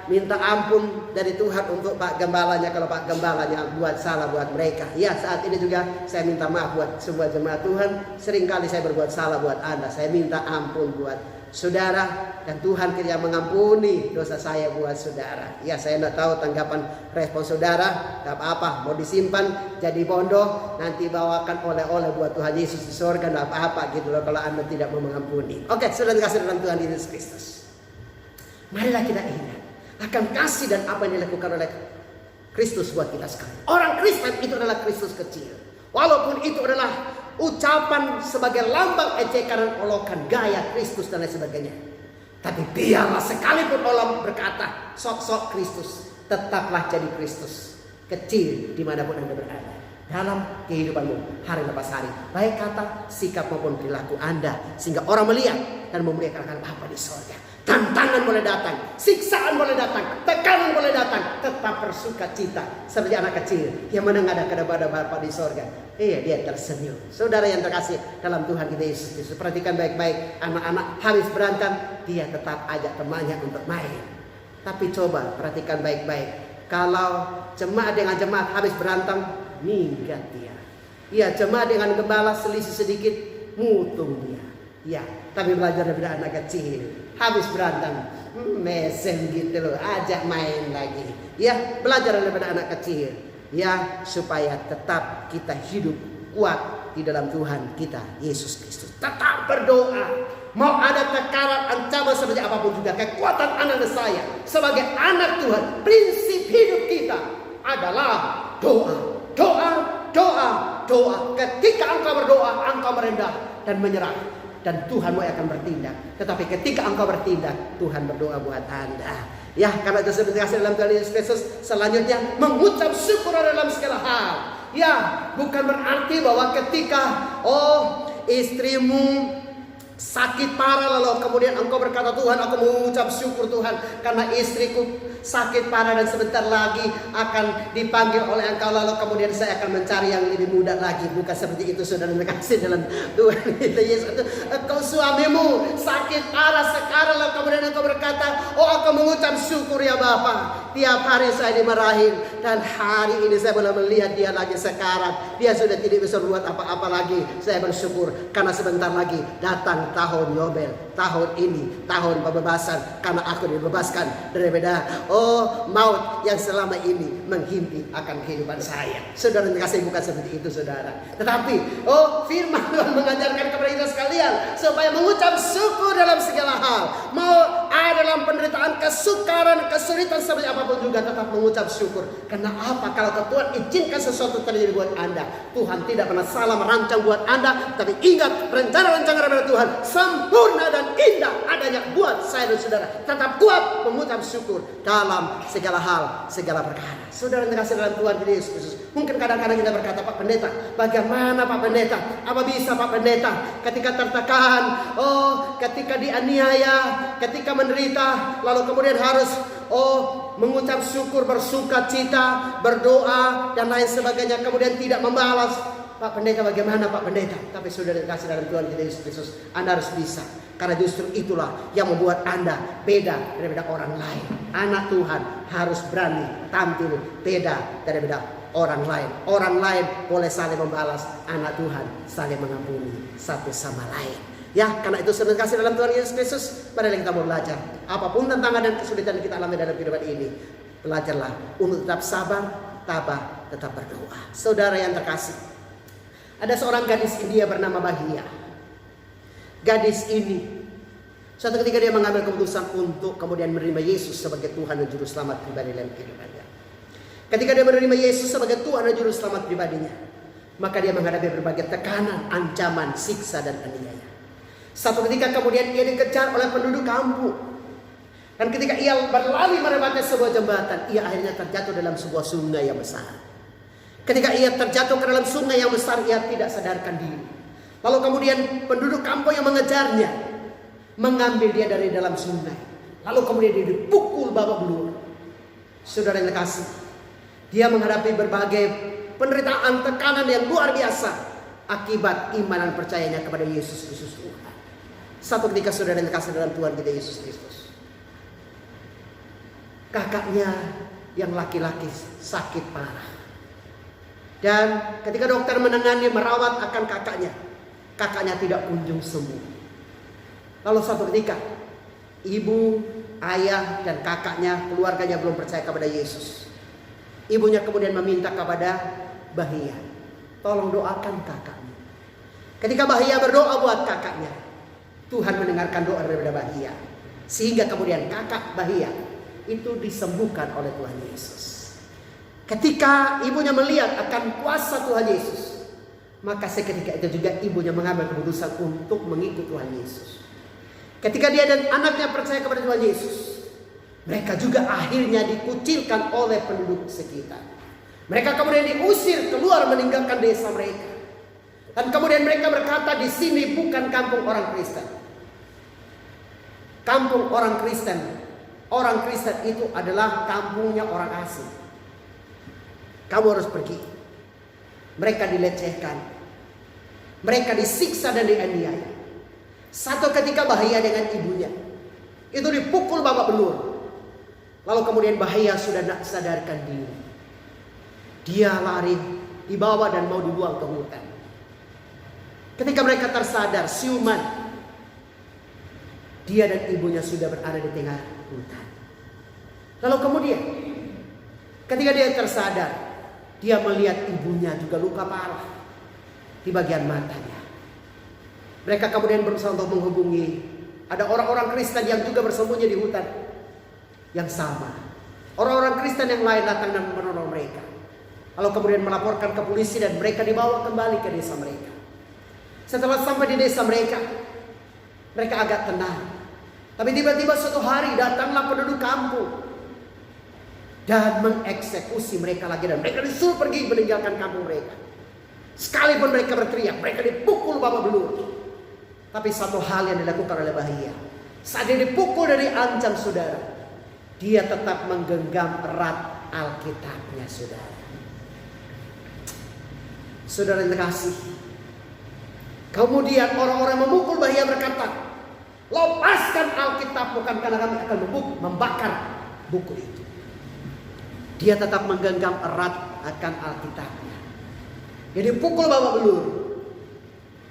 minta ampun dari Tuhan untuk Pak Gembalanya kalau Pak Gembalanya buat salah buat mereka. Ya, saat ini juga saya minta maaf buat semua jemaat Tuhan. Seringkali saya berbuat salah buat Anda. Saya minta ampun buat saudara dan Tuhan kiranya mengampuni dosa saya buat saudara. Ya, saya tidak tahu tanggapan respon saudara. Tidak apa-apa, mau disimpan jadi bodoh, nanti bawakan oleh-oleh buat Tuhan Yesus di surga, tidak apa-apa gitu loh kalau Anda tidak mau mengampuni. Oke, sudah dikasih dalam Tuhan Yesus Kristus. Marilah kita ingat akan kasih dan apa yang dilakukan oleh Kristus buat kita sekalian. Orang Kristen itu adalah Kristus kecil. Walaupun itu adalah ucapan sebagai lambang ejekan dan olokan gaya Kristus dan lain sebagainya. Tapi biarlah sekalipun orang berkata sok-sok Kristus, tetaplah jadi Kristus kecil dimanapun Anda berada dalam kehidupanmu hari lepas hari, baik kata, sikap maupun perilaku Anda, sehingga orang melihat dan memuliakan Bapa di surga. Tantangan boleh datang, siksaan boleh datang, tekanan boleh datang, tetap bersuka cita seperti anak kecil yang menengadah kepada Bapa di sorga. Dia tersenyum. Saudara yang terkasih dalam Tuhan kita Yesus Kristus, perhatikan baik-baik. Anak-anak habis berantem, dia tetap ajak temannya untuk main. Tapi coba perhatikan baik-baik. Kalau jemaat dengan jemaat habis berantem, minggat dia. Ya, jemaat dengan gembala selisih sedikit, mutung dia. Ya, tapi belajar dari anak kecil. Habis berantem, mesem gitu loh, ajak main lagi. Ya, belajar daripada anak kecil. Ya, supaya tetap kita hidup kuat di dalam Tuhan kita Yesus Kristus. Tetap berdoa. Mau ada tekanan, ancaman seperti apapun juga, kekuatan anak saya sebagai anak Tuhan, prinsip hidup kita adalah doa. Doa, doa, doa. Ketika engkau berdoa, engkau merendah dan menyerah, dan Tuhan akan bertindak. Tetapi ketika engkau bertindak, Tuhan berdoa buat Anda. Ya, karena itu seperti kasih dalam Tuhan Yesus Kristus. Selanjutnya mengucap syukur dalam segala hal. Ya, bukan berarti bahwa ketika istrimu sakit parah lalu kemudian engkau berkata, Tuhan aku mengucap syukur Tuhan karena istriku sakit parah dan sebentar lagi akan dipanggil oleh engkau, lalu kemudian saya akan mencari yang lebih muda lagi. Bukan seperti itu saudara terkasih dalam Tuhan kita Yesus. Engkau suamimu sakit parah sekarang lalu kemudian engkau berkata, aku mengucap syukur ya Bapa. Tiap hari saya dimarahin dan hari ini saya boleh melihat dia lagi sekarang. Dia sudah tidak bisa berbuat apa-apa lagi. Saya bersyukur karena sebentar lagi datang tahun Yobel, tahun ini tahun pembebasan, karena aku dibebaskan daripada maut yang selama ini menghimpi akan kehidupan saya. Saudara yang kasih, bukan seperti itu saudara. Tetapi firman Tuhan mengajarkan kepada kita sekalian supaya mengucap syukur dalam segala hal. Mau ada dalam penderitaan, kesukaran, kesulitan seperti apapun juga tetap mengucap syukur. Karena apa? Kalau Tuhan izinkan sesuatu terjadi buat Anda, Tuhan tidak pernah salah merancang buat Anda. Tapi ingat, rencana-rencana daripada Tuhan sempurna dan indah adanya buat saya dan saudara. Tetap kuat mengucap syukur dalam segala hal, segala perkara. Saudara yang kasih dalam Tuhan Yesus Kristus. Mungkin kadang-kadang kita berkata, Pak Pendeta, bagaimana Pak Pendeta? Apa bisa Pak Pendeta? Ketika tertekan, ketika dianiaya, ketika menderita, lalu kemudian harus mengucap syukur, bersuka cita, berdoa dan lain sebagainya, kemudian tidak membalas. Pak Pendeta, bagaimana Pak Pendeta? Tapi sudah dikasih dalam Tuhan kita Yesus Kristus, Anda harus bisa. Karena justru itulah yang membuat Anda beda daripada orang lain. Anak Tuhan harus berani tampil beda daripada orang lain. Orang lain boleh saling membalas, anak Tuhan saling mengampuni satu sama lain. Ya, karena itu sudah dikasih dalam Tuhan Yesus Kristus. Marilah kita mau belajar. Apapun tantangan dan kesulitan yang kita alami dalam kehidupan ini, belajarlah untuk tetap sabar, tabah, tetap berdoa. Saudara yang terkasih, ada seorang gadis India bernama Bahia. Gadis ini suatu ketika dia mengambil keputusan untuk kemudian menerima Yesus sebagai Tuhan dan Juru Selamat pribadi dalam kehidupannya. Ketika dia menerima Yesus sebagai Tuhan dan Juru Selamat pribadinya, maka dia menghadapi berbagai tekanan, ancaman, siksa dan aniaya. Satu ketika kemudian ia dikejar oleh penduduk kampung. Dan ketika ia berlari melewati sebuah jembatan, ia akhirnya terjatuh dalam sebuah sungai yang besar. Ketika ia terjatuh ke dalam sungai yang besar, ia tidak sadarkan diri. Lalu kemudian penduduk kampung yang mengejarnya mengambil dia dari dalam sungai. Lalu kemudian dia dipukul babak belur. Saudara yang terkasih, dia menghadapi berbagai penderitaan, tekanan yang luar biasa akibat iman dan percayanya kepada Yesus Kristus Tuhan. Satu ketika saudara yang terkasih dalam Tuhan kita Yesus Kristus, kakaknya yang laki-laki sakit parah. Dan ketika dokter menangani, merawat akan kakaknya tidak kunjung sembuh. Lalu satu ketika ibu, ayah, dan kakaknya, keluarganya belum percaya kepada Yesus. Ibunya kemudian meminta kepada Bahia, tolong doakan kakaknya. Ketika Bahia berdoa buat kakaknya, Tuhan mendengarkan doa daripada Bahia, sehingga kemudian kakak Bahia itu disembuhkan oleh Tuhan Yesus. Ketika ibunya melihat akan kuasa Tuhan Yesus, maka seketika itu juga ibunya mengambil keputusan untuk mengikut Tuhan Yesus. Ketika dia dan anaknya percaya kepada Tuhan Yesus, mereka juga akhirnya dikucilkan oleh penduduk sekitar. Mereka kemudian diusir keluar meninggalkan desa mereka. Dan kemudian mereka berkata, di sini bukan kampung orang Kristen. Kampung orang Kristen. Orang Kristen itu adalah kampungnya orang asing. Kamu harus pergi. Mereka dilecehkan. Mereka disiksa dan dianiaya. Satu ketika Bahia dengan ibunya itu dipukul babak belur. Lalu kemudian Bahia sudah tidak sadarkan diri. Dia lari, dibawa dan mau dibuang ke hutan. Ketika mereka tersadar, siuman, dia dan ibunya sudah berada di tengah hutan. Lalu kemudian ketika dia tersadar, dia melihat ibunya juga luka parah di bagian matanya. Mereka kemudian berusaha untuk menghubungi. Ada orang-orang Kristen yang juga bersembunyi di hutan yang sama. Orang-orang Kristen yang lain datang dan menolong mereka. Lalu kemudian melaporkan ke polisi dan mereka dibawa kembali ke desa mereka. Setelah sampai di desa mereka, mereka agak tenang. Tapi tiba-tiba suatu hari datanglah penduduk kampung dan mengeksekusi mereka lagi, dan mereka disuruh pergi meninggalkan kampung mereka. Sekalipun mereka berteriak, mereka dipukul babak belur. Tapi satu hal yang dilakukan oleh Bahia, saat dia dipukul dari ancam saudara, dia tetap menggenggam erat Alkitabnya saudara. Saudara yang terkasih, kemudian orang-orang memukul Bahia berkata, lepaskan Alkitab, bukan karena kami akan membakar buku itu. Dia tetap menggenggam erat akan Alkitabnya. Dia dipukul babak belur,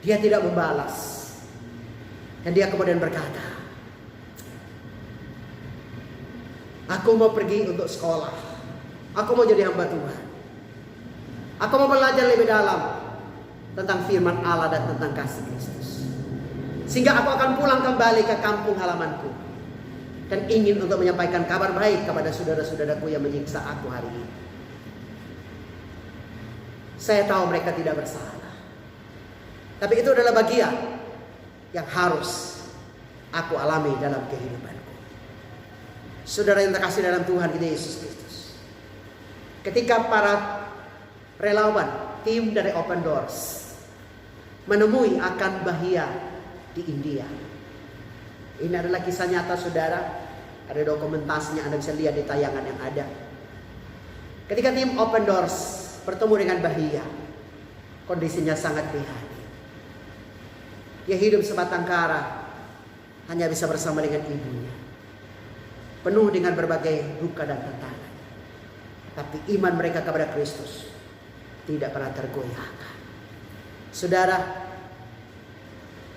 dia tidak membalas. Dan dia kemudian berkata, aku mau pergi untuk sekolah. Aku mau jadi hamba Tuhan. Aku mau belajar lebih dalam tentang firman Allah dan tentang kasih Kristus. Sehingga aku akan pulang kembali ke kampung halamanku. Dan ingin untuk menyampaikan kabar baik kepada saudara-saudaraku yang menyiksa aku hari ini. Saya tahu mereka tidak bersalah. Tapi itu adalah bagian yang harus aku alami dalam kehidupanku. Saudara yang terkasih dalam Tuhan kita Yesus Kristus, ketika para relawan tim dari Open Doors menemui akan Bahia di India, ini adalah kisah nyata saudara. Ada dokumentasinya, Anda bisa lihat di tayangan yang ada. Ketika tim Open Doors bertemu dengan Bahia, kondisinya sangat prihatin. Dia hidup sebatang kara, hanya bisa bersama dengan ibunya, penuh dengan berbagai duka dan tantangan. Tapi iman mereka kepada Kristus tidak pernah tergoyahkan. Saudara,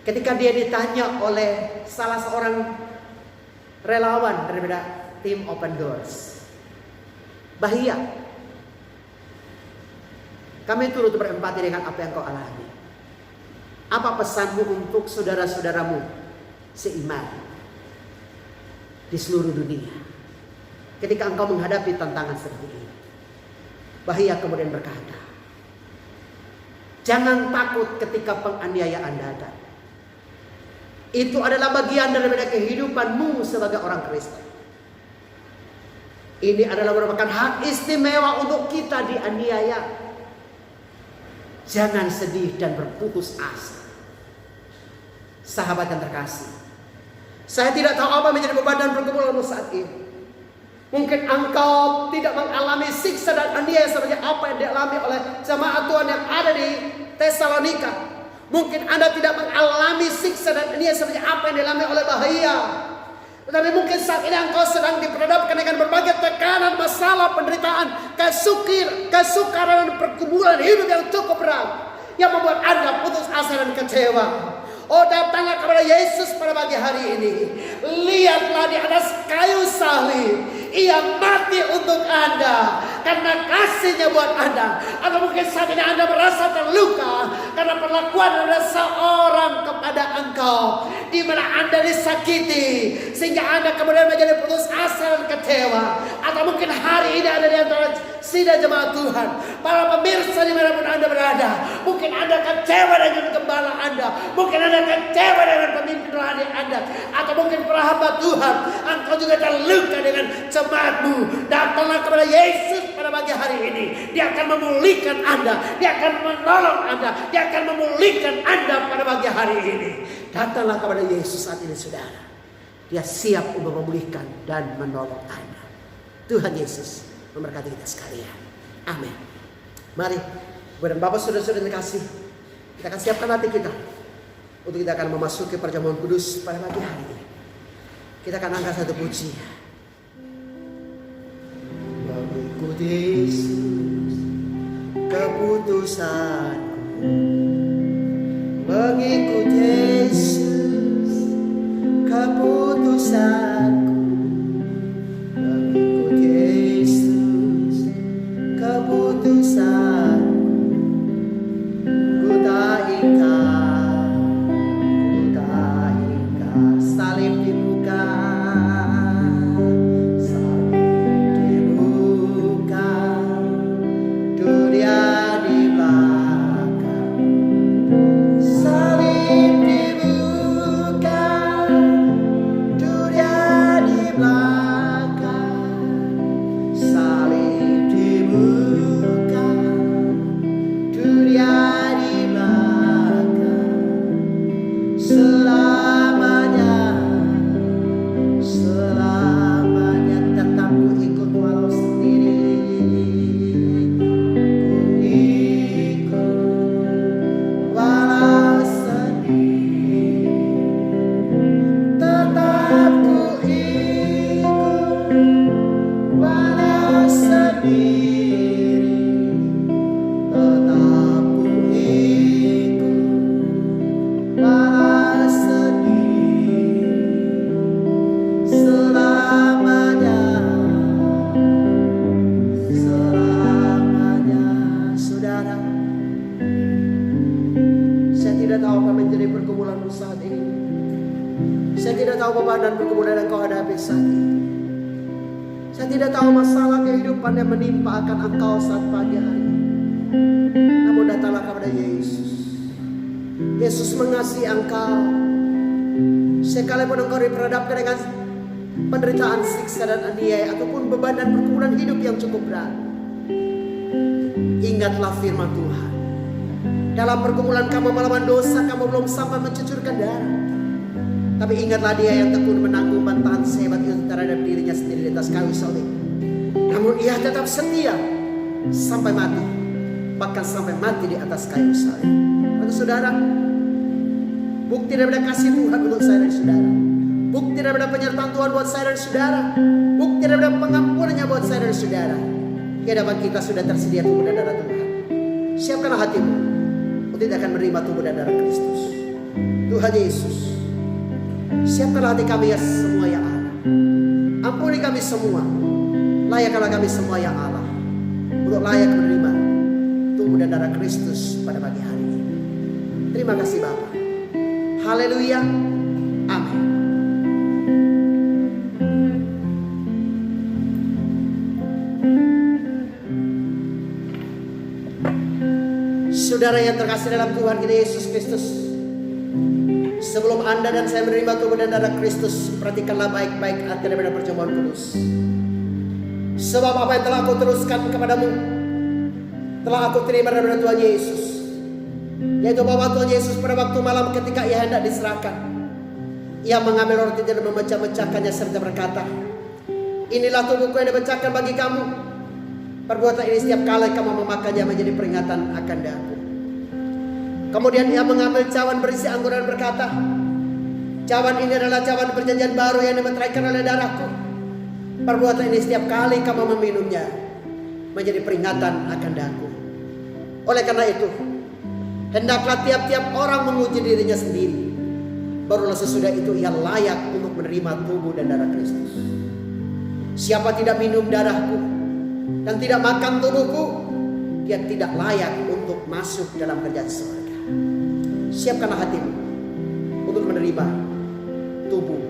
ketika dia ditanya oleh salah seorang relawan daripada tim Open Doors, Bahia, kami turut berempati dengan apa yang kau alami. Apa pesanmu untuk saudara-saudaramu seiman di seluruh dunia ketika engkau menghadapi tantangan seperti ini? Bahia kemudian berkata, jangan takut ketika penganiayaan datang. Itu adalah bagian daripada kehidupanmu sebagai orang Kristen. Ini adalah merupakan hak istimewa untuk kita dianiaya. Jangan sedih dan berputus asa. Sahabat yang terkasih, saya tidak tahu apa menjadi beban dan pergumulanmu saat ini. Mungkin engkau tidak mengalami siksa dan aniaya seperti apa yang dialami oleh jemaat Tuhan yang ada di Tesalonika. Mungkin Anda tidak mengalami siksa dan aniaya seperti apa yang dialami oleh Bahia. Tetapi mungkin saat ini engkau sedang diperhadapkan dengan berbagai tekanan, masalah, penderitaan, kesukaran dan pergumulan hidup yang cukup berat, yang membuat Anda putus asa dan kecewa. Oh, datanglah kepada Yesus pada pagi hari ini. Lihatlah di atas kayu salib, Ia mati untuk Anda karena kasihnya buat Anda. Atau mungkin saat ini Anda merasa terluka karena perlakuan ada seorang kepada engkau, di mana Anda disakiti sehingga Anda kemudian menjadi putus asa dan kecewa. Atau mungkin hari ini ada di antara sidang jemaat Tuhan, para pemirsa dimanapun Anda berada, mungkin Anda kecewa dengan gembala Anda, mungkin Anda kecewa dengan pemimpin rohani Anda, atau mungkin para hamba Tuhan, engkau juga terluka dengan jemaatmu. Datanglah kepada Yesus pada pagi hari ini. Dia akan memulihkan Anda, Dia akan menolong Anda, Dia akan memulihkan Anda pada pagi hari ini. Datanglah kepada Yesus saat ini, saudara. Dia siap untuk memulihkan dan menolong Anda. Tuhan Yesus memberkati kita sekalian. Amin. Mari, kepada Bapak, saudara-saudara yang terkasih, kita akan siapkan hati kita untuk kita akan memasuki perjamuan kudus pada pagi hari ini. Kita akan angkat satu pujian. Mengikut Yesus keputusanku, mengikut Yesus keputusanku, mengikut Yesus keputusanku. Ku tak ingkar, salib dibuka, salib dibuka, dunia di belakang. Salib dibuka, dunia di belakang. Salib dibuka, dunia di belakang. Selamanya, selamanya tetap ku ikut walau sendiri. Ku ikut walau sendiri. Tetap ku ikut walau sendiri. Tetap ku ikut walau sendiri. Selamanya, selamanya. Saudara, saya tidak tahu apa menjadi pergumulanmu saat ini. Saya tidak tahu beban dan pergumulan yang kau hadapi saat ini. Saya tidak tahu masalah kehidupan yang menimpa akan engkau saat pagi hari ini. Namun datanglah kepada Yesus. Yesus mengasihi engkau. Sekalipun engkau diperhadapkan dengan penderitaan, siksa dan aniaya, ataupun beban dan pergumulan hidup yang cukup berat, ingatlah firman Tuhan. Dalam pergumulan kamu melawan dosa, kamu belum sampai mencucurkan darah. Tapi ingatlah Dia yang tekun menanggung bantahan sehebat itu terhadap dirinya sendiri di atas kayu salib. Namun Ia tetap setia sampai mati, bahkan sampai mati di atas kayu salib. Maka saudara, bukti daripada kasih Tuhan untuk saya dan saudara, bukti daripada penyertaan Tuhan buat saya dan saudara, bukti daripada pengampunannya buat saya dan saudara, di hadapan kita sudah tersedia tubuh dan darah Tuhan. Siapkanlah hatimu untuk akan menerima tubuh dan darah Kristus. Tuhan Yesus, siapkanlah hati kami ya semua ya Allah. Ampuni kami semua, layakkanlah kami semua ya Allah, untuk layak menerima tubuh dan darah Kristus pada pagi hari ini. Terima kasih Bapa. Haleluya. Amin. Saudara yang terkasih dalam Tuhan kita Yesus Kristus, sebelum Anda dan saya menerima tubuh dan darah Kristus, perhatikanlah baik-baik arti daripada perjamuan kudus. Sebab apa yang telah aku teruskan kepadamu telah aku terima daripada Tuhan Yesus, yaitu bahwa Tuhan Yesus pada waktu malam ketika Ia hendak diserahkan, Ia mengambil roti dan memecah-mecahkannya serta berkata, Inilah tubuhku yang dipecahkan bagi kamu. Perbuatan ini setiap kali kamu memakannya menjadi peringatan akan daku. Kemudian ia mengambil cawan berisi anggur dan berkata, cawan ini adalah cawan perjanjian baru yang dimeteraikan oleh darahku. Perbuatan ini setiap kali kamu meminumnya menjadi peringatan akan daku. Oleh karena itu, hendaklah tiap-tiap orang menguji dirinya sendiri. Barulah sesudah itu ia layak untuk menerima tubuh dan darah Kristus. Siapa tidak minum darahku dan tidak makan tubuhku, dia tidak layak untuk masuk dalam kerajaan surga. Siapkanlah hatimu untuk menerima tubuh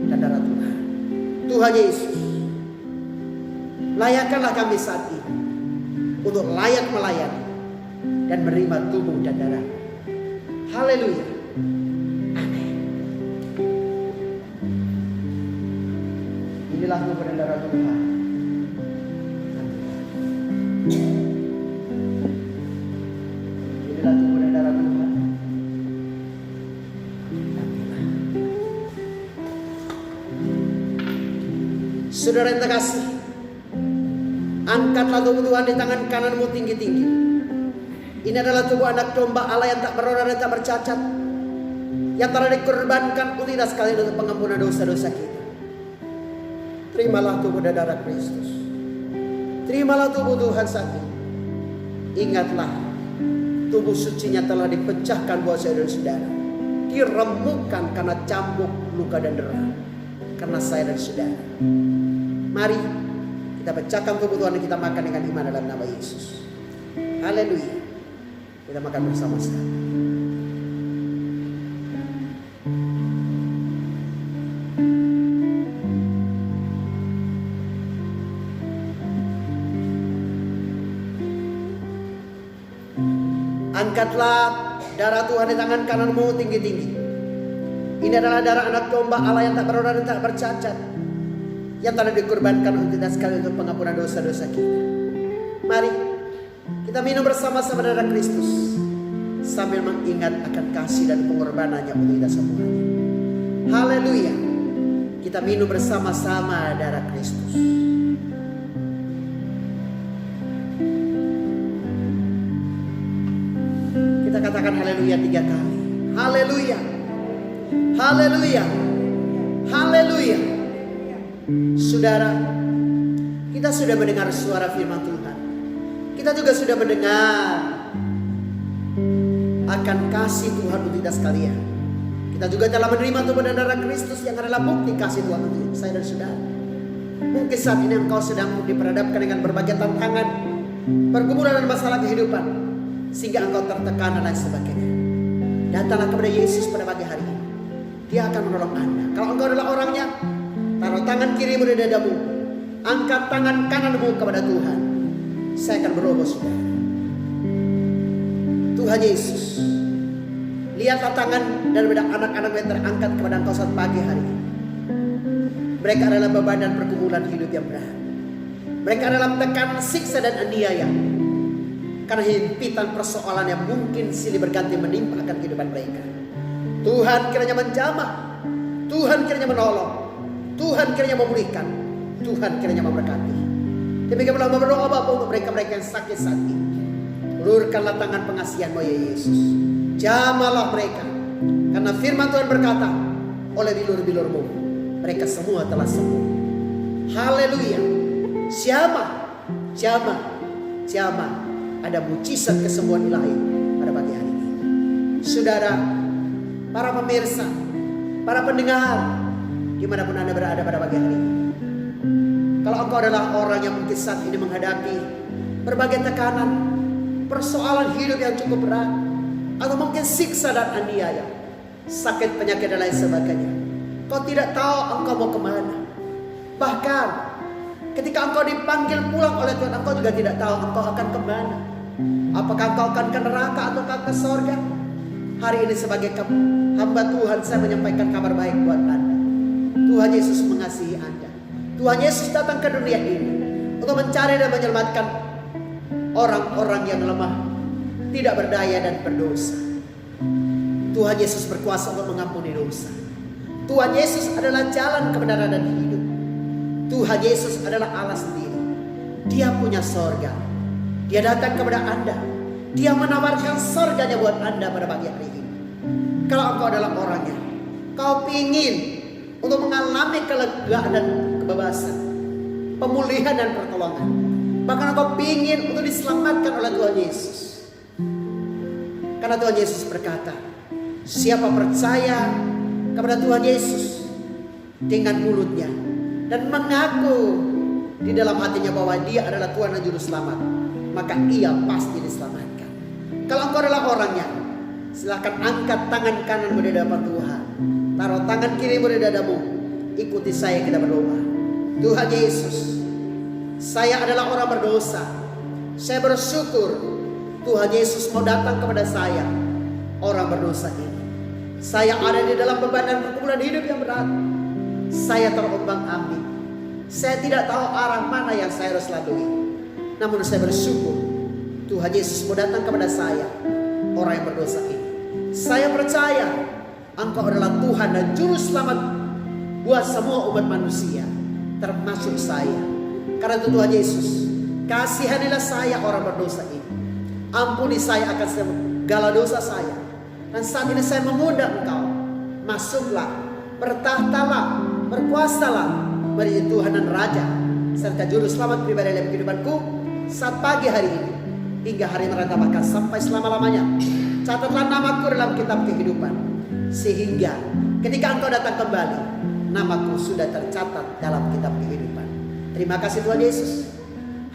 dan darah Tuhan. Tuhan Yesus, layakkanlah kami saat ini untuk layak melayani dan menerima tubuh dan darah. Haleluya. Amin. Inilah tubuh dan darah Tuhan. Inilah tubuh dan darah Tuhan. Saudara yang terkasih, angkatlah tubuh Tuhan di tangan kananmu tinggi-tinggi. Ini adalah tubuh anak domba Allah yang tak bernoda dan tak bercacat, yang telah dikorbankan untuk kita sekalian untuk pengampunan dosa-dosa kita. Terimalah tubuh dan darah Kristus. Terimalah tubuh Tuhan saat ini. Ingatlah, tubuh sucinya telah dipecahkan buat saya dan saudara, diremukkan karena cambuk, luka dan derah, karena saya dan saudara. Mari kita pecahkan tubuh Tuhan dan kita makan dengan iman dalam nama Yesus. Haleluya. Kita makan bersama-sama. Angkatlah darah Tuhan di tangan kananmu tinggi-tinggi. Ini adalah darah anak domba Allah yang tak bernoda dan tak bercacat, yang telah dikorbankan untuk kita sekali untuk pengampunan dosa-dosa kita. Mari kita minum bersama-sama darah Kristus sambil mengingat akan kasih dan pengorbanannya untuk kita semua. Haleluya. Kita minum bersama-sama darah Kristus. Kita katakan haleluya 3 kali. Haleluya. Haleluya. Haleluya. Saudara, kita sudah mendengar suara firman Tuhan. Kita juga sudah mendengar akan kasih Tuhan untuk kita sekalian. Kita juga telah menerima tubuh dan darah Kristus yang adalah bukti kasih Tuhan untuk saya dan saudara. Mungkin saat ini engkau sedang diperhadapkan dengan berbagai tantangan, pergumulan dan masalah kehidupan, sehingga engkau tertekan dan lain sebagainya. Datanglah kepada Yesus pada pagi hari ini. Dia akan menolong Anda. Kalau engkau adalah orangnya, taruh tangan kirimu di dadamu, angkat tangan kananmu kepada Tuhan. Saya akan berdoa, saudara. Tuhan Yesus, lihatlah tangan dan benak anak-anak yang terangkat kepada engkau saat pagi hari ini. Mereka adalah beban dan pergumulan hidup yang berat. Mereka adalah tekanan, siksa dan aniaya, karena himpitan persoalan yang mungkin silih berganti menimpa akan kehidupan mereka. Tuhan kiranya menjamah, Tuhan kiranya menolong, Tuhan kiranya memulihkan, Tuhan kiranya memberkati. Demikian pula berdoa Bapa untuk mereka-mereka yang sakit saat ini. Ulurkanlah tangan pengasihan-Mu ya Yesus. Jamalah mereka, karena firman Tuhan berkata, oleh bilur-bilur-Mu mereka semua telah sembuh. Haleluya. Siapa ada mujizat kesembuhan ilahi pada pagi hari ini. Saudara, para pemirsa, para pendengar, dimanapun Anda berada pada pagi hari ini, kalau engkau adalah orang yang mungkin saat ini menghadapi berbagai tekanan, persoalan hidup yang cukup berat, atau mungkin siksa dan aniaya, sakit, penyakit dan lain sebagainya, kau tidak tahu engkau mau kemana. Bahkan ketika engkau dipanggil pulang oleh Tuhan, engkau juga tidak tahu engkau akan kemana. Apakah engkau akan ke neraka atau ke surga? Hari ini sebagai hamba Tuhan, saya menyampaikan kabar baik buat Anda. Tuhan Yesus mengasihi Anda. Tuhan Yesus datang ke dunia ini untuk mencari dan menyelamatkan orang-orang yang lemah, tidak berdaya dan berdosa. Tuhan Yesus berkuasa untuk mengampuni dosa. Tuhan Yesus adalah jalan kebenaran dan hidup. Tuhan Yesus adalah Allah sendiri. Dia punya sorga. Dia datang kepada Anda. Dia menawarkan sorganya buat Anda pada pagi hari ini. Kalau engkau adalah orangnya, kau ingin untuk mengalami kelegaan dan kebebasan, pemulihan dan pertolongan, bahkan engkau ingin untuk diselamatkan oleh Tuhan Yesus. Karena Tuhan Yesus berkata, siapa percaya kepada Tuhan Yesus dengan mulutnya dan mengaku di dalam hatinya bahwa Dia adalah Tuhan dan Juru Selamat, maka ia pasti diselamatkan. Kalau engkau adalah orangnya, silakan angkat tangan kananmu di hadapan Tuhan, taruh tangan kirimu di dadamu, ikuti saya, kita berdoa. Tuhan Yesus, saya adalah orang berdosa. Saya bersyukur Tuhan Yesus mau datang kepada saya, orang berdosa ini. Saya ada di dalam beban dan pergumulan hidup yang berat. Saya terombang-ambing. Saya tidak tahu arah mana yang saya harus lalui. Namun saya bersyukur Tuhan Yesus mau datang kepada saya, orang yang berdosa ini. Saya percaya Engkau adalah Tuhan dan Juru Selamat buat semua umat manusia, termasuk saya. Karena itu Tuhan Yesus, kasihanilah saya orang berdosa ini. Ampuni saya akan segala dosa saya. Dan saat ini saya mengundang Engkau, masuklah, bertahtalah, berkuasalah menjadi Tuhan dan Raja serta Juru Selamat pribadi dalam kehidupanku saat pagi hari ini hingga hari merata bahkan sampai selama-lamanya. Catatlah namaku dalam kitab kehidupan, sehingga ketika Engkau datang kembali, namaku sudah tercatat dalam kitab kehidupan. Terima kasih Tuhan Yesus.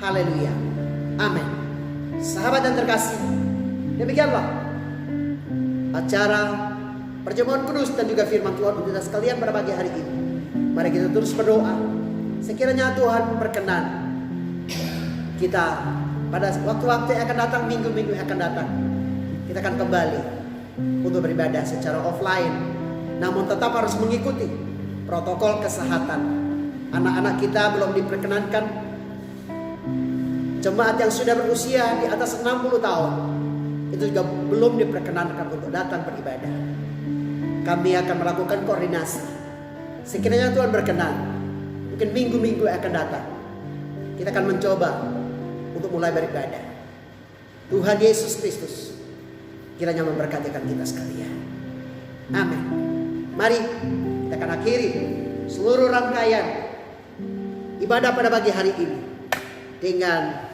Haleluya. Amin. Sahabat dan terkasih, demikianlah acara perjamuan kudus dan juga firman Tuhan untuk kita sekalian pada pagi hari ini. Mari kita terus berdoa. Sekiranya Tuhan berkenan, kita pada waktu-waktu yang akan datang, minggu-minggu yang akan datang, kita akan kembali untuk beribadah secara offline. Namun tetap harus mengikuti protokol kesehatan. Anak-anak kita belum diperkenankan. Jemaat yang sudah berusia di atas 60 tahun itu juga belum diperkenankan untuk datang beribadah. Kami akan melakukan koordinasi. Sekiranya Tuhan berkenan, mungkin minggu-minggu akan datang, kita akan mencoba untuk mulai beribadah. Tuhan Yesus Kristus kiranya memberkati kita sekalian. Amin. Mari kita akan akhiri seluruh rangkaian ibadah pada pagi hari ini dengan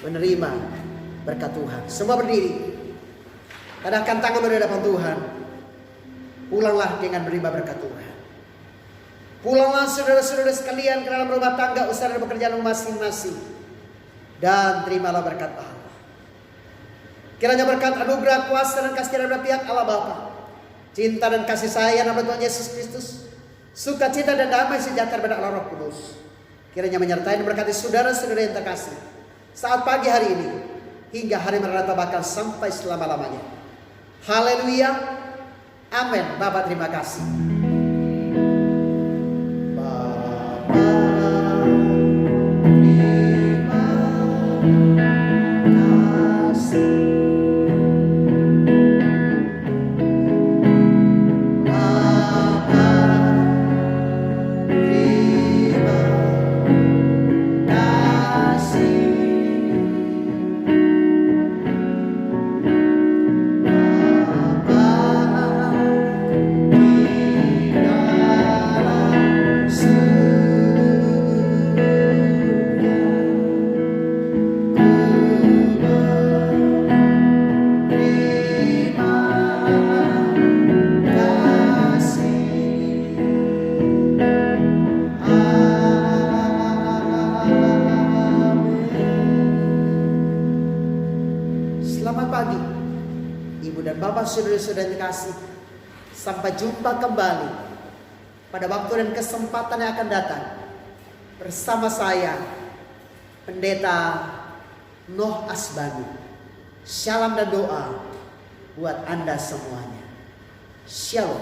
menerima berkat Tuhan. Semua berdiri, kadangkan tangan di hadapan Tuhan. Pulanglah dengan menerima berkat Tuhan. Pulanglah saudara-saudara sekalian ke dalam rumah tangga, usaha dan pekerjaan masing-masing, dan terimalah berkat Allah. Kiranya berkat anugerah, kuasa dan kasih dari pihak Allah Bapa, cinta dan kasih sayang dari Tuhan Yesus Kristus, sukacita dan damai sejahtera pada Allah Roh Kudus, kiranya menyertai dan berkati saudara-saudara yang terkasih saat pagi hari ini hingga hari merata bahkan sampai selama-lamanya. Haleluya. Amin. Bapak terima kasih. Saudara-saudara yang terkasih, sampai jumpa kembali pada waktu dan kesempatan yang akan datang bersama saya, Pendeta Noh Asbani. Shalom dan doa buat Anda semuanya. Shalom.